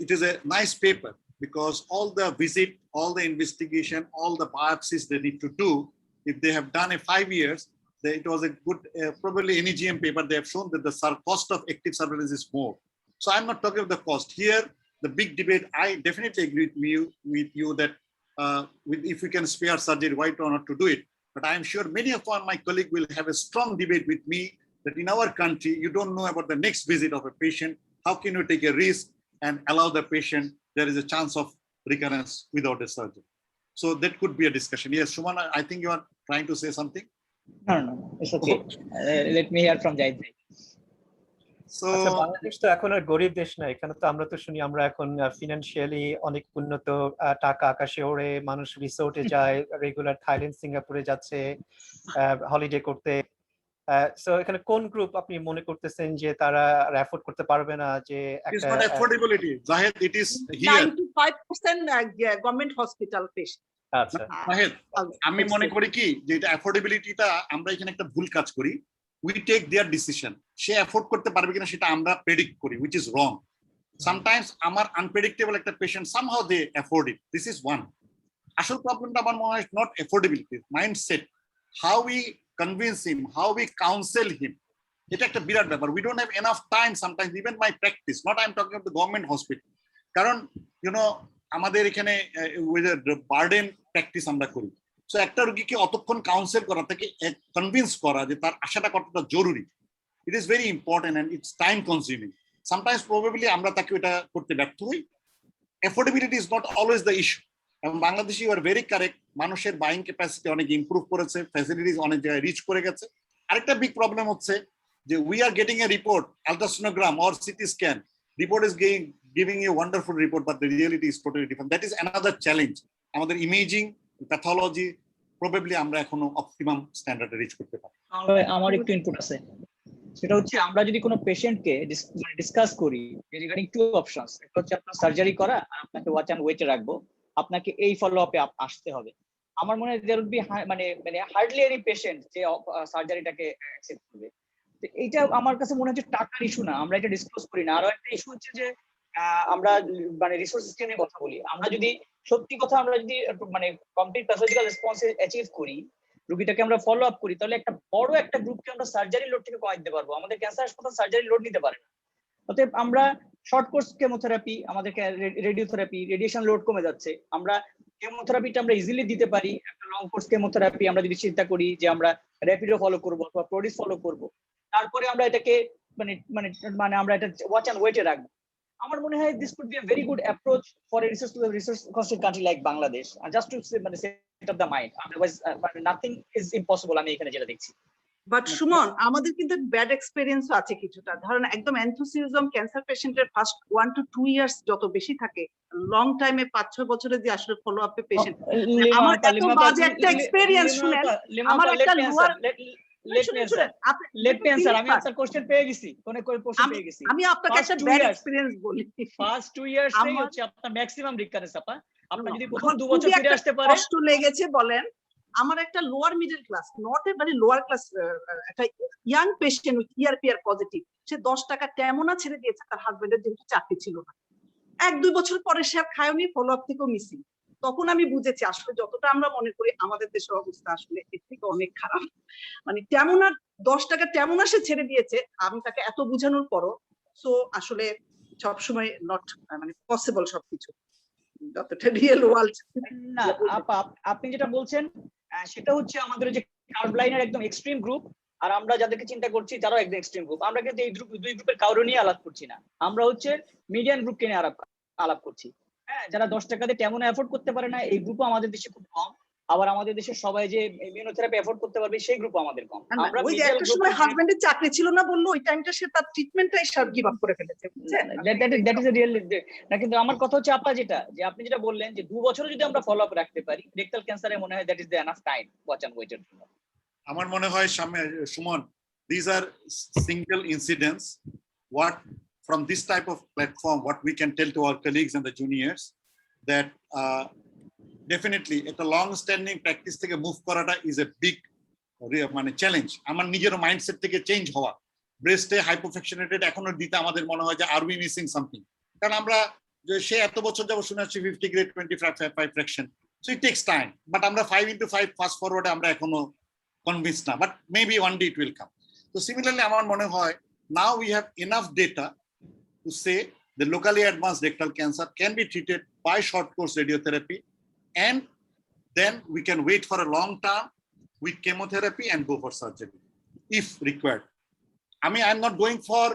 It is a nice paper because all the visit, all the investigation, all the biopsies they need to do, if they have done 5 years, it was a good, probably an eCME paper, they have shown that the cost of active surveillance is more. So I'm not talking of the cost. Here, the big debate, I definitely agree with you that if we can spare surgery, why not to do it? But I'm sure many of my colleagues will have a strong debate with me that in our country, you don't know about the next visit of a patient. How can you take a risk and allow the patient, there is a chance of recurrence without a surgery? So that could be a discussion. Yes, Shuman, I think you are trying to say something. No, it's okay. Let me hear from Jahid. So Bangladesh তো এখন আর গরিব দেশ না, এখানে তো আমরা তো শুনি আমরা এখন ফিনান্সিয়ালি অনেক উন্নত, টাকা আকাশে ওড়ে, মানুষ রিসোর্টে যায়, রেগুলার থাইল্যান্ড সিঙ্গাপুরে যাচ্ছে হলিডে করতে। সো এখানে কোন গ্রুপ আপনি মনে করতেছেন যে তারা অ্যাফোর্ড করতে পারবে না? যে একটা affordability Zahed, it is here 95% government hospital patient. আচ্ছা জাহেদ, আমি মনে করি কি যে এটা অ্যাফোর্ডেবিলিটিটা আমরা এখানে একটা ভুল কাজ করি। We take their decision. Say afford করতে পারবে কিনা সেটা আমরা প্রেডিক্ট করি, which is wrong. Sometimes আমার আনপ্রেডিক্টেবল একটা patient, somehow they afford it. This is one. আসল প্রবলেমটা আমার মনে হয় not affordability, mindset. How we convince him, how we counsel him. এটা একটা বিরাট ব্যাপার. We don't have enough time sometimes, even my practice, not I'm talking of the government hospital. কারণ আমাদের এখানে বার্ডেন প্র্যাকটিস আমরা করি। সো একটা রোগীকে অতক্ষণ কাউন্সেল করা, তাকে কনভিন্স করা যে তার আশাটা কতটা জরুরি, ইট is very important and it's time consuming. Sometimes probably আমরা তাকে এটা করতে ব্যর্থ হই। Affordability is not always the issue. এবং বাংলাদেশে ইউ আর ভেরি কারেক্ট, মানুষের বাইং ক্যাপাসিটি অনেক ইমপ্রুভ করেছে, ফ্যাসিলিটিস অনেক জায়গায় রিচ করে গেছে। আরেকটা বিগ প্রবলেম হচ্ছে যে we are getting a report, ultrasonogram or CT scan, report is giving you a wonderful report, but the reality is totally different. That is another challenge. আমাদের imaging, pathology probably আমরা এখনো optimum স্ট্যান্ডার্ডে rich করতে পারি। আমার একটু input আছে, সেটা হচ্ছে আমরা যদি কোনো পেশেন্টকে ডিসকাস করি রিগার্ডিং টু অপশনস, একটা হচ্ছে আপনার সার্জারি করা আর আপনাকে ওয়াচ অ্যান্ড ওয়েটে রাখবো, আপনাকে এই ফলো আপে আসতে হবে। আমার মনে হয় দেয়ার উড বি মানে হার্ডলি এনি পেশেন্ট যে সার্জারিটাকে অ্যাকসেপ্ট করবে। তো এইটা আমার কাছে মনে হচ্ছে টাকার ইস্যু না, আমরা এটা ডিসকাস করি না। আরো একটা ইস্যু হচ্ছে যে আমরা রিসোর্সেস নিয়ে কথা বলি। আমরা যদি সত্যি কথা, আমরা যদি কমপ্লিট প্যাথোলজিক্যাল রেসপন্স অ্যাচিভ করি, রোগীটাকে আমরা ফলো আপ করি, তাহলে একটা বড় একটা গ্রুপকে আমরা সার্জারি লোড থেকে কমাই দিতে পারবো। আমাদের ক্যান্সার হাসপাতাল সার্জারি লোড নিতে পারে না। অতএব আমরা শর্ট কোর্স কেমোথেরাপি, আমাদের রেডিওথেরাপি, রেডিয়েশন লোড কমে যাচ্ছে। আমরা কেমোথেরাপিটা আমরা ইজিলি দিতে পারি। একটা লং কোর্স কেমোথেরাপি আমরা যদি চিন্তা করি যে আমরা র্যাপিডো ফলো করবো অথবা প্রোডিস ফলো করবো, তারপরে আমরা এটাকে আমরা এটা ওয়াচ অ্যান্ড ওয়েটে রাখবো। আমার মনে হয় this could be a very good approach for a resource constrained country like Bangladesh, and just to set up the mind, otherwise nothing is impossible আমি এখানে যেটা দেখছি। বাট সুমন, আমাদের কিন্তু ব্যাড এক্সপেরিয়েন্সও আছে কিছুটা। ধরেন একদম এনথুসিয়াজম ক্যান্সার পেশেন্টের ফার্স্ট 1 to 2 ইয়ার্স যত বেশি থাকে, লং টাইমে 5-6 বছরে যে আসলে ফলো আপে পেশেন্ট, আমার এত বাজে একটা এক্সপেরিয়েন্স শুনেন। আমার একটা let me answer. Let me answer. আমি answer question পেয়ে গেছি। কোনে প্রশ্ন পেয়ে গেছি। আমি আপনাকে একটা ব্যাড এক্সপেরিয়েন্স বলি। ফার্স্ট 2 ইয়ার্স এই হচ্ছে আপনার ম্যাক্সিমাম রিকারেন্স আপা। আপনি যদি প্রথম 2 বছর ফিরে আসতে পারে কষ্ট লেগেছে বলেন। আমার একটা lower middle class, not a মানে লোয়ার ক্লাস, একটা young patient with ERPR positive, সে 10 টাকা তেমন ছেড়ে দিয়েছে তার হাজবেন্ডের যেহেতু চাকরি ছিল না। 1-2 বছর পরে সে আর খায়নি, ফলো আপ থেকেও মিসিং। তখন আমি বুঝেছি আসলে যতটা আমরা মনে করি আমাদের দেশের অবস্থা আসলে এর থেকে অনেক খারাপ। মানে তেমন আর 10 টাকা তেমন সে ছেড়ে দিয়েছে, আমি তাকে এত বোঝানোর পরও। সো আসলে সবসময় নট মানে পসিবল সবকিছু, যতটা রিয়েল ওয়ার্ল্ড না আপা, আপনি যেটা বলছেন সেটা হচ্ছে আমাদের যে কার্ভ লাইনের একদম এক্সট্রিম গ্রুপ, আর আমরা যাদেরকে চিন্তা করছি তারাও একদম এক্সট্রিম গ্রুপ। আমরা কিন্তু এই দুই গ্রুপের কারো নিয়ে আলাপ করছি না, আমরা হচ্ছে মিডিয়ান গ্রুপকে নিয়ে আলাপ করছি। হ্যাঁ, যারা 10 টাকাতে তেমন এফোর্ড করতে পারে না, এই গ্রুপও আমাদের দেশে খুব কম। আবার আমাদের দেশের সবাই যে ইমিউনোথেরাপি এফোর্ড করতে পারবে সেই গ্রুপও আমাদের কম। আমরা ওই যে একটা সময় হাজবেন্ডের চাকরি ছিল না বললো, ওই টাইমটা সে তার ট্রিটমেন্টটাই সব গিভ আপ করে ফেলেছে। দ্যাট ইজ এ রিয়েল না, কিন্তু আমার কথা হচ্ছে আপা যেটা যে আপনি যেটা বললেন যে 2 বছর যদি আমরা ফলো আপ রাখতে পারি রেকটাল ক্যান্সারে, মনে হয় that is the enough time watch and ওয়েটের জন্য। আমার মনে হয় Suman, these are single incidents. What from this type of platform, what we can tell to our colleagues and the juniors, that definitely at a long standing practice থেকে move করাটা is a big মানে challenge. আমার নিজের mindset থেকে change হওয়া, ব্রেস্টে হাইপোফ্র্যাকশনেটেড এখনো দিতে আমাদের মনে হয় যে আর উই মিসিং সামথিং। কারণ আমরা যে সে এত বছর যাব শুনে আসছি 50 grade 25 fraction, so it takes time. But আমরা 5x5 ফাস্ট ফরওয়ার্ডে আমরা এখনো কনভিন্স না, but maybe one day it will come. তো সিমিলারলি আমার মনে হয় now we have enough data to say the locally advanced rectal cancer can be treated by short course radiotherapy, and then we can wait for a long term with chemotherapy and go for surgery if required. I mean, I'm not going for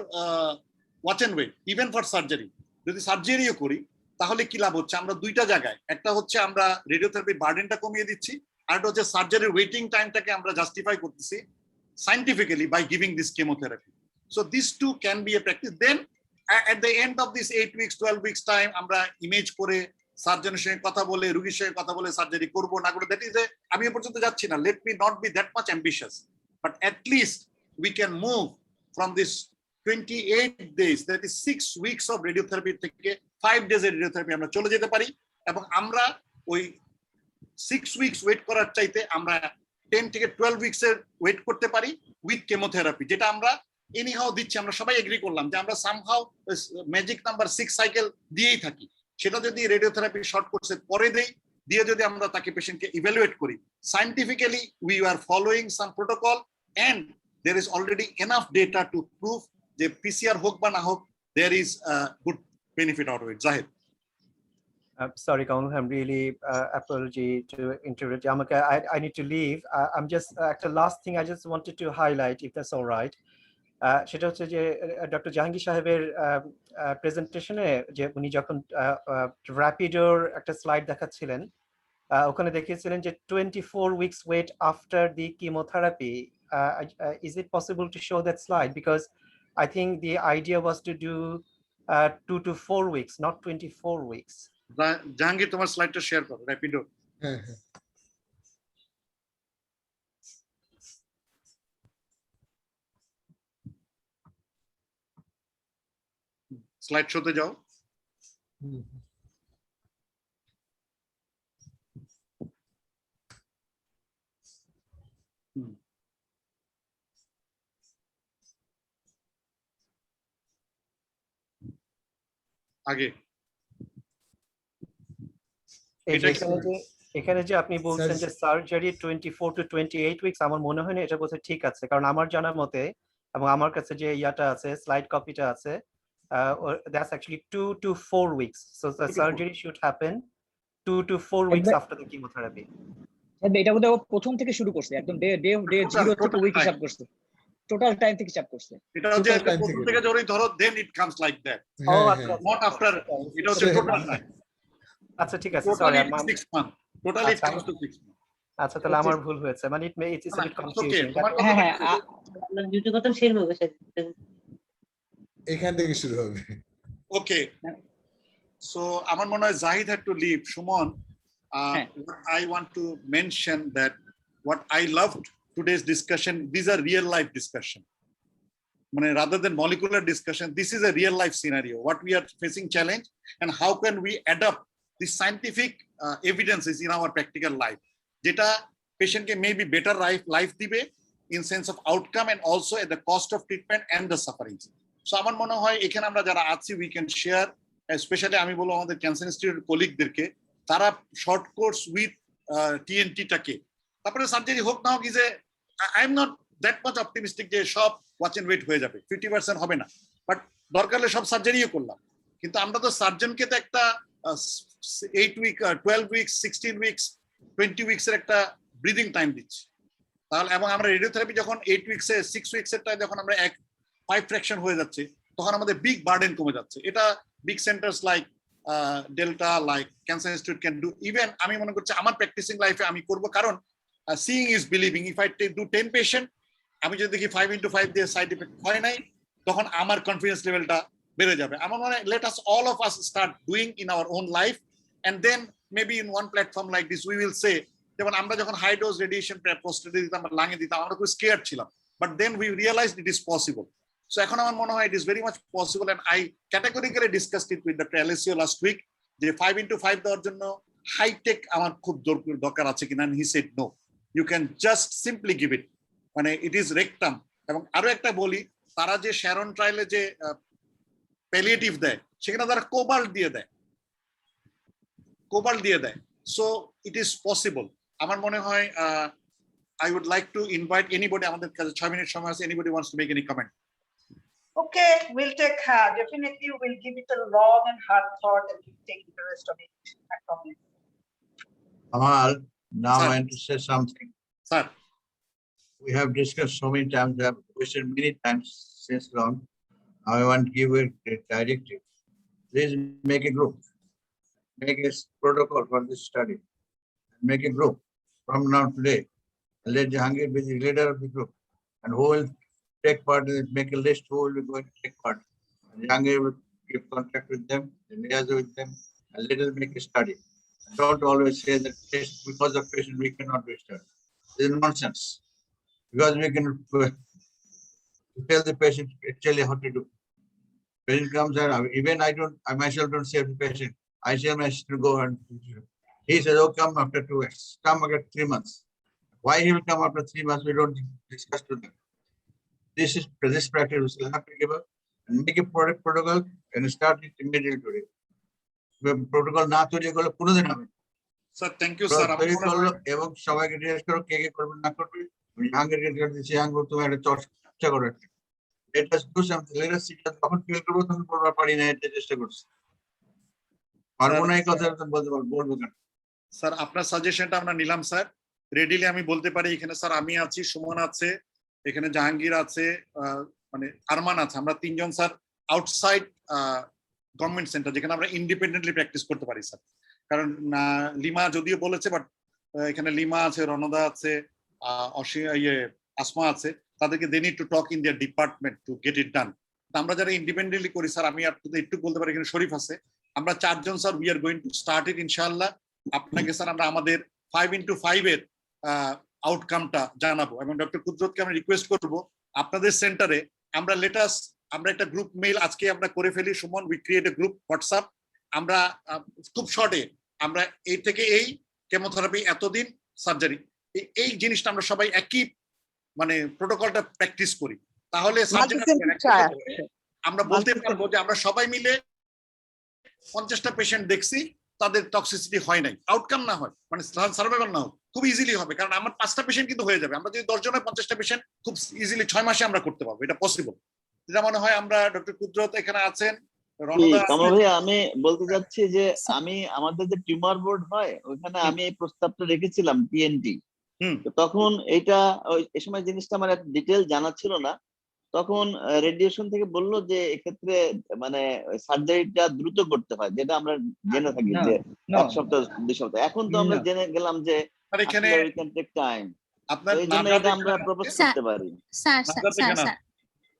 watch and wait, even for surgery. যদি সার্জারিও করি তাহলে কি লাভ হচ্ছে? আমরা দুইটা জায়গায়, একটা হচ্ছে আমরা রেডিওথেরাপি বার্ডেনটা কমিয়ে দিচ্ছি, আর একটা হচ্ছে সার্জারির ওয়েটিং টাইমটাকে আমরা জাস্টিফাই করতেছি scientifically by giving this chemotherapy. So these two can be a practice. Then at the end of this 8 weeks 12 weeks time আমরা ইমেজ করে সার্জনের সঙ্গে কথা বলে রোগীর সঙ্গে কথা বলে সার্জারি করব না করে, দ্যাট ইজ এ, আমি এ পর্যন্ত যাচ্ছি না। Let me not be that much ambitious, but at least we can move from this 28 days, that is 6 weeks of radiotherapy থেকে 5 days এর রেডিওথেরাপি আমরা চলে যেতে পারি, এবং আমরা ওই 6 weeks ওয়েট করার চাইতে আমরা 10 থেকে 12 weeks এর ওয়েট করতে পারি উইথ কেমোথেরাপি, যেটা আমরা এনিহাউ দিচ্ছি। আমরা সবাই এগ্রি করলাম যে আমরা সামহাউ ম্যাজিক নাম্বার 6 সাইকেল দিয়েই থাকি। সেটা যদি রেডিওথেরাপি শর্ট কোর্সে পরে দেই, দিয়ে যদি আমরা তাকে পেশেন্টকে ইভ্যালুয়েট করি scientifically, we are following some protocol, and there is already enough data to prove যে পিসিআর হোক বা না হোক, there is good benefit out of it. Zahid, sorry, Kamal, I'm really apology to interrupt. I need to leave. I'm just the last thing I just wanted to highlight, if that's all right. সেটা হচ্ছে যে doctor Jahangir সাহেবের প্রেজেন্টেশনে যে উনি যখন র্যাপিডোর একটা slide দেখাচ্ছিলেন, ওখানে দেখিয়েছিলেন যে 24 weeks wait after the chemotherapy. Is it possible to show that slide? Because I think the idea was to do 2 to 4 weeks, not 24 weeks. Jahangir, তোমার স্লাইডটা শেয়ার করো র্যাপিডো। স্লাইড শোতে যাও। আগে এখানে যে আপনি বলছেন যে সার্জারি 24 to 28 weeks, আমার মনে হয় না এটা বলতে ঠিক আছে, কারণ আমার জানার মতে এবং আমার কাছে যে ইয়াটা আছে, স্লাইড কপিটা আছে, that's actually 2 to 4 weeks. So the surgery should happen 2 to 4 weeks after the chemotherapy. এটা বোধহয় প্রথম থেকে শুরু করছে, একদম ডে 0 থেকে উইক হিসাব করছে, টোটাল টাইম থেকে হিসাব করছে। এটা হচ্ছে প্রথম থেকে যদি ধরো then it comes like that. Not after, এটা হচ্ছে টোটাল টাইম। আচ্ছা ঠিক আছে, sorry, 6 months totally it comes to 6 months. আচ্ছা, তাহলে আমার ভুল হয়েছে, মানে it is a bit confusing. হ্যাঁ, দুটো কথা শেয়ার হবে, এখান থেকে শুরু হবে। ওকে, সো আমার মনে হয় Zahid had to leave. Shumon, what I want to mention that what I loved today's discussion, these are real life discussion. Rather than molecular discussion, this is a real life scenario, what we are facing challenge, and how can we adapt the scientific evidences in our practical life. Jeta patient ke maybe better life dibe in sense of outcome and also at the cost of treatment and the sufferings. So amar mone hoy ekhane amra jara achi we can share, especially ami bolo amader cancer institute colleague derke tara short course with TNT take tapore surgery hok na hok is a I am not that much optimistic je shop watch and wait hoye jabe 50% hobe na, but dorkar hole sob surgery korlam, kintu amra to surgeon ke to ekta 8 week 12 weeks 16 weeks 20 weeks এর একটা breathing time দিচ্ছি। তাহলে এবং আমরা radiotherapy যখন 8 উইকসে 6 উইকসেরটা যখন আমরা 5 fraction হয়ে যাচ্ছে তখন আমাদের বিগ বার্ডেন কমে যাচ্ছে। এটা big centres like Delta like cancer institute can do. Even আমি মনে করছি আমার প্র্যাকটিসিং লাইফে আমি করব, কারণ seeing is believing. If I do 10 patient, আমি যদি দেখি 5x5 দিয়ে সাইড ইফেক্ট হয় নাই, তখন আমার কনফিডেন্স লেভেলটা বেড়ে যাবে। আমার মনে হয় let us all of us start doing in our own life, and then maybe in one platform like this we will say, যেমন আমরা যখন হাই ডোজ রেডিয়েশন প্রোস্টেটে দিতাম, লাঙে দিতাম, আমরা খুব স্কেয়ার্ড ছিলাম, but then we realised it is possible. So এখন আমার মনে হয় it is very much possible, and I categorically discussed it with doctor Alessio last week যে 5x5 দেওয়ার জন্য হাইটেক আমার খুব দরকার আছে কিনা। He said no, you can just simply give it, it is rectum. এবং আরো একটা বলি, তারা যে শ্যারন ট্রায়ালে যে প্যালিয়েটিভ দেয় সেখানে তারা কোবাল্ট দিয়ে দেয়, সো ইট ইজ পসিবল। আমার মনে হয় I would like to invite anybody, আমাদের কাছে 6 মিনিট সময় আছে, anybody wants to make any comment. Okay, we'll take definitely we'll give it a long and hard thought and we'll take the rest of it. I promise. Amal, now Sir. I want to say something. Sir, We have discussed so many times, we have questioned many times since long. I want to give a directive. Please make a group, make a protocol for this study, make a group from now today. Let Jahangir be the leader of the group, and who will take part in it, make a list who will be going to take part. And Jahangir will give contact with them, and liaise with them, and let us make a study. Don't always say that because of patient we cannot do study. This is nonsense. Because we can tell the patient actually how to do. Patient comes and even I myself don't save the patient. I say my to go and he says, oh, come after 2 weeks, come after 3 months. Why he will come after 3 months, we don't discuss to them. This practice we will have to give up and make a protocol and start it immediately today. Protocol not to go to the name. sir, thank you, sir. এবং সবাইকে জিজ্ঞেস করো কে কে করবে না করবে। জাহাঙ্গীরকে দিচ্ছি, জাহাঙ্গীর তুমি একটা চর্চা করো, let us do something, let us see, তখন ফিল করবো তখন বলবো পারি না, এটা চেষ্টা করছি, পারবো না এই কথা বলবো কেন। স্যার আপনার সাজেশনটা আমরা নিলাম স্যার, রেডিলি আমি বলতে পারি এখানে স্যার আমি আছি, সুমন আছে, এখানে জাহাঙ্গীর আছে, আরমান আছে, আমরা 3 জন স্যার আউটসাইড গভর্নমেন্ট সেন্টার যেখানে আমরা ইন্ডিপেন্ডেন্টলি প্র্যাকটিস করতে পারি স্যার। কারণ লিমা যদিও বলেছে, বাট এখানে লিমা আছে, রণদা আছে, আসমা আছে, তাদেরকে they need to talk in their department to get it done. আমরা যারা ইন্ডিপেন্ডেন্টলি করি স্যার, আমি আপনাদের একটু বলতে পারি, এখানে শরীফ আছে, আমরা 4 জন sir we are going to start it ইনশাআল্লাহ। আপনাকে স্যার আমরা আমাদের 5x5 এর আউটকামটা জানাবো, এবং ডক্টর কুদরতকে আমরা রিকোয়েস্ট করবো আপনাদের সেন্টারে আমরা একটা গ্রুপ মেইল আজকে আমরা করে ফেলি। Suman, we create a group WhatsApp, আমরা খুব শর্টে আমরা এই থেকে এই কেমোথেরাপি এতদিন সার্জারি এই জিনিসটা আমরা সবাই একই প্রোটোকলটা প্র্যাকটিস করি, তাহলে আমরা বলতে পারবো যে আমরা সবাই মিলে 50টা পেশেন্ট দেখছি, তাদের টক্সিসিটি হয় নাই, আউটকাম না হয়, সার্ভাইভাল না হয়, খুব ইজিলি হবে। কারণ আমার 5টা পেশেন্ট কিন্তু হয়ে যাবে, আমরা যদি 10 জনের 50টা পেশেন্ট খুব ইজিলি 6 মাসে আমরা করতে পারবো, এটা পসিবল। যেটা মনে হয় আমরা ডক্টর কুদরত এখানে আছেন, আমি বলতে চাচ্ছি যে আমি আমাদের যে টিউমার বোর্ড হয় ওখানে আমি এই প্রস্তাবটা রেখেছিলাম টিএনটি, তখন এইটা এই সময় জিনিসটা আমার ডিটেল জানা ছিল না, তখন রেডিয়েশন থেকে বললো যে এক্ষেত্রে সার্জারিটা দ্রুত করতে হয়, যেটা আমরা জেনে থাকি যে 1 সপ্তাহ 2 সপ্তাহ। এখন তো আমরা জেনে গেলাম যে এখানে টাইম, এই জন্য এটা আমরা প্রপোজ করতে পারি।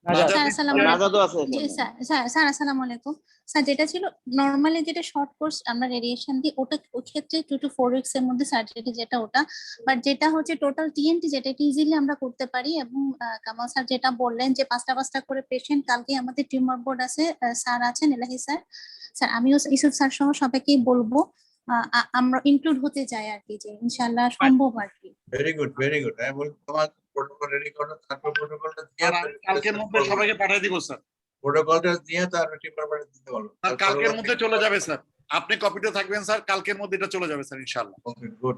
স্যার আসসালামু আলাইকুম। নাজাদও আছে জি এখানে। স্যার আসসালামু আলাইকুম। স্যার যেটা ছিল নরমালি যেটা শর্ট কোর্স আমরা রেডিয়েশন দিই ওটা ওই ক্ষেত্রে 2 to 4 উইকস এর মধ্যে সার্জারি যেটা ওটা, বাট যেটা হচ্ছে টোটাল টিএনটি যেটা ইজিলি আমরা করতে পারি। এবং কামাল স্যার যেটা বললেন যে 5টা করে পেশেন্ট, কালকে আমাদের টিউমার বোর্ড আছে, স্যার আছেন এলাহি স্যার, আমিও ইসুফ স্যার সহ সবাইকেই বলবো আমরা ইনক্লুড হতে চাই আর কি, যে ইনশাআল্লাহ সম্ভব আর কি। Very good very good. আমি বলি তোমার প্রোটোকল রেডি করো, তারপর প্রোটোকলটা দিয়ে কালকের মধ্যে সবাইকে পাঠিয়ে দিব স্যার। প্রোটোকলটা দিয়ে তারপর টিপারমেন্টে দিতে বলো। আর কালকের মধ্যে চলে যাবে স্যার, আপনি কপিতে থাকবেন স্যার, কালকের মধ্যে এটা চলে যাবে স্যার ইনশাআল্লাহ। Okay good.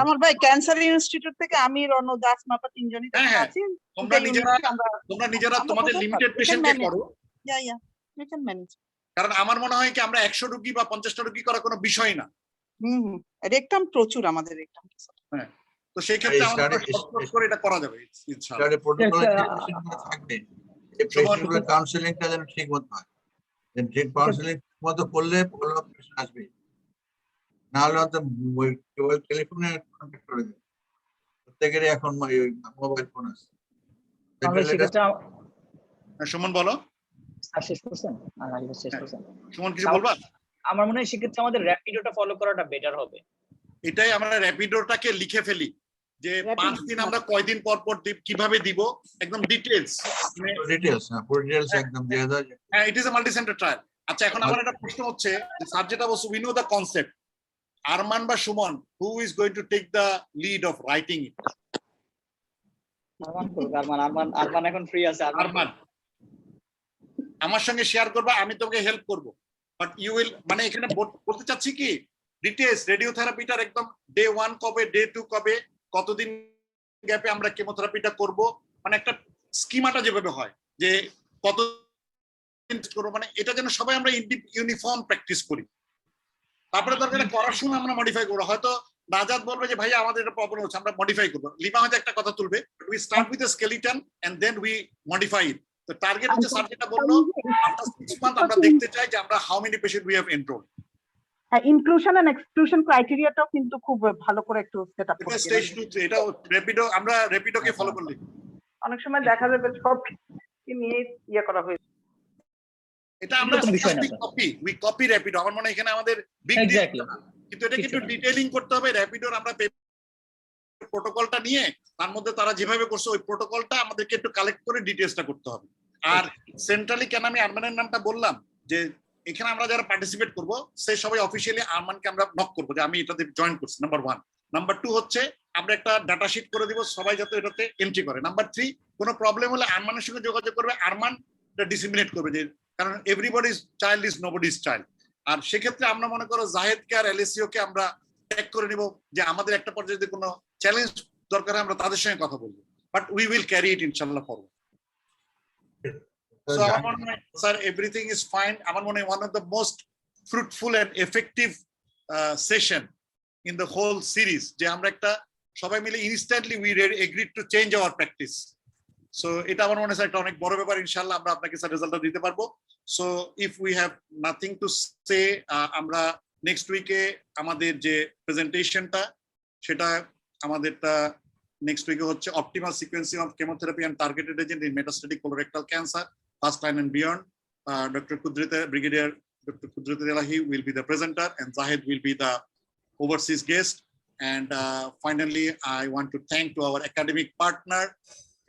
আমার ভাই ক্যান্সার ইনস্টিটিউট থেকে আমি রণ দাস মাপা তিনজনই আছি। তোমরা নিজেরা তোমাদের লিমিটেড পেশেন্টকে করো। Yeah we can manage. কারণ আমার মনে হয় কি আমরা 100 রোগী বা 50টা রোগী করা কোনো বিষয় না। রেকটাম প্রচুর আমাদের রেকটাম। হ্যাঁ, তো সেই ক্ষেত্রে আমাদের শর্ট করে এটা করা যাবে ইনশাআল্লাহ। তাহলে প্রোটোকলে যে পেশেন্টগুলো থাকবে এই পেশেন্টগুলো কাউন্সেলিংটা যেন ঠিক মতো হয়। ঠিক কাউন্সেলিং মতো করলে ফলো আপ পেশেন্ট আসবে, না হলে তো কেবল টেলিফোনে কন্ট্যাক্ট করে দেবে। প্রত্যেকেরই এখন মোবাইল ফোন আছে। সুমন বলো। শেষ করছেন? শেষ করছেন। সুমন কিছু বলবা? আমার মনে হয় সেক্ষেত্রে আমাদের র্যাপিডোটা ফলো করাটা বেটার হবে। এটাই আমরা র্যাপিডোটাকে লিখে ফেলি যে 5 দিন আমরা কয়দিন পর কিভাবে দিব, একদম ডিটেইলস একদম দিয়ে দাও। হ্যাঁ, it is a multi centre trial. আচ্ছা, এখন আমার একটা প্রশ্ন হচ্ছে যে স্যার যেটা বলছে we know the concept, Arman বা Suman who is going to take the lead of writing it? Arman এখন ফ্রি আছে। আরমান আমার সঙ্গে শেয়ার করবা, আমি তোকে হেল্প করব, বাট ইউ উইল, মানে এখানে বলতে চাচ্ছি কি ডিটেইলস রেডিওথেরাপিটার একদম ডে 1 কবে, ডে 2 কবে, কতদিন গ্যাপে আমরা কেমোথেরাপিটা করব, মানে একটা স্কিমাটা যেভাবে হয় যে কত করব, মানে এটা যেন সবাই আমরা ইউনিফর্ম প্র্যাকটিস করি। তারপরে দরকার করার সময় আমরা মডিফাই করবো। হয়তো নাজাদ বলবে যে ভাই আমাদের এটা প্রবলেম হচ্ছে, আমরা মডিফাই করবো। লিমা হয়তো একটা কথা তুলবে, we start with a skeleton and then we modify it. তো টার্গেট হচ্ছে স্যার যেটা বললো আফটার 6 মান্থ আমরা দেখতে চাই যে আমরা how many patient we have enrolled. Inclusion and exclusion ক্রাইটেরিয়াটাও কিন্তু খুব ভালো করে একটু সেটআপ করতে হবে। স্টেজ 2 এটা রেপিডো, আমরা রেপিডোকে ফলো করলে অনেক সময় দেখা যাবে সব কি নিয়ে ইয়া করা হয়েছে। এটা আমরা উই কপি র্যাপিডো। আমার মনে হয় এখানে আমাদের বিগ ডিল, কিন্তু এটা কিন্তু ডিটেইলিং করতে হবে। র্যাপিডোর আমরা প্রোটোকলটা নিয়ে তার মধ্যে তারা যেভাবে করছে ওই প্রোটোকলটা আমাদেরকে একটু কালেক্ট করে ডিটেইলসটা করতে হবে। আর সেন্ট্রালি কেন আমি আরমানের নামটা বললাম, যে এখানে আমরা যারা পার্টিসিপেট করব সেই সবাই অফিশিয়ালি আরমানকে আমরা নক করবো যে আমি এটাতে জয়েন করছি, নাম্বার 1। নাম্বার 2 হচ্ছে আমরা একটা ডাটা শিট করে দিব, সবাই যাতে এটাতে এন্ট্রি করে। নাম্বার 3, কোনো প্রবলেম হলে আরমানের সঙ্গে যোগাযোগ করবে, আরমান এটা ডিসিমিনেট করবে, যে কারণ এভরিবডিজ চাইল্ড ইজ নোবডিজ চাইল্ড। আর সেক্ষেত্রে আমরা মনে করো জাহেদকে আর এলএসিও কে আমরা ট্যাগ করে নিব, যে আমাদের একটা পর্যায়ে যদি কোনো চ্যালেঞ্জ দরকার হয় আমরা তাদের সঙ্গে কথা বলবো, বাট উই উইল ক্যারি ইট ইনশাআল্লাহ forward. So sir, everything is fine. আমার মনে হয় one of the most fruitful and effective session in the whole series, যে আমরা একটা সবাই মিলে instantly we agreed to change our practice. So এটা আমার মনে হয় একটা অনেক বড় ব্যাপার। ইনশাআল্লাহ আমরা আপনাকে স্যার রেজাল্টটা দিতে পারবো। So if we have nothing to say, আমরা নেক্সট উইকে আমাদের যে প্রেজেন্টেশনটা সেটা আমাদেরটা নেক্সট উইকে হচ্ছে optimal sequencing of chemotherapy and targeted agent in metastatic colorectal cancer, first line and beyond. Dr. Kudrita, Brigadier Dr. Kudrita Elahi will be the presenter and Zahid will be the overseas guest. And finally, I want to thank to our academic partner,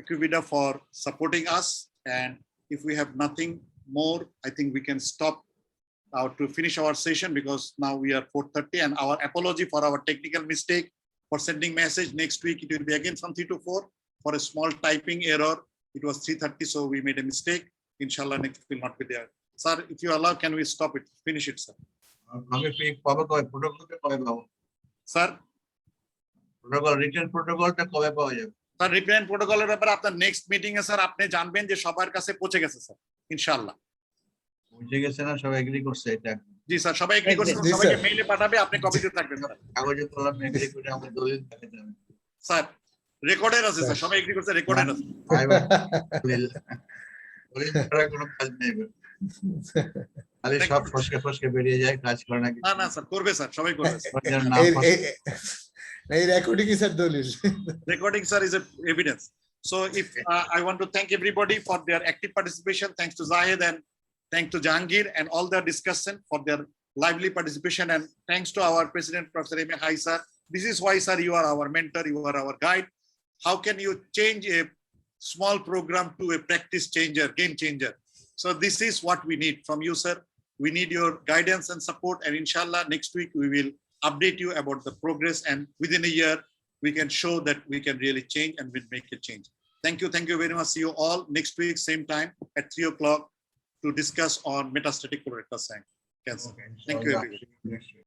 Equivida, for supporting us. And if we have nothing more, I think we can stop to finish our session, because now we are 4:30, and our apology for our technical mistake for sending message. Next week, it will be again from 3 to 4 for a small typing error. It was 3:30, so we made a mistake. Inshallah, next will not be there. Sir, if you allow, can we stop it? Finish it, sir. Sir, protocol, written protocol টা কবে পাওয়া যাবে? Sir, written protocol এর ব্যাপারে আপনার next meeting এ sir আপনি জানবেন যে সবার কাছে পৌঁছে গেছে স্যার, ইনশাআল্লাহ। পৌঁছে গেছে না? সবাই এগ্রি করছে এটা? জি স্যার, সবাই এগ্রি করছে, সবাইকে মেইলে পাঠাবে, আপনি কপিতে থাকবেন স্যার। কাগজে কলমে এগ্রি করে আমাদের দলিল দেখাতে হবে স্যার। রেকর্ডের আছে স্যার, সবাই এগ্রি করছে, রেকর্ডের আছে। দলিল ছাড়া কোনো কাজ নেই, খালি সব ফসকে বেরিয়ে যায়, কাজ করে না। না না স্যার, করবে স্যার, সবাই করবে। এই রেকর্ডিং স্যার দলিল, recording sir is evidence. So if I want to thank everybody for their active participation. Thanks to Zahid and thanks to Jahangir and all the discussion for their lively participation. And thanks to our President, Professor M.A. Hai, sir. This is why, sir, you are our mentor, you are our guide. How can you change a small program to a practice changer, game changer? So this is what we need from you, sir. We need your guidance and support. And inshallah, next week, we will update you about the progress. And within a year, we can show that we can really change and we'll make a change. Thank you. Thank you very much. See you all next week, same time at 3 o'clock to discuss on metastatic colorectal cancer. Okay, Thank so you, everybody. next week.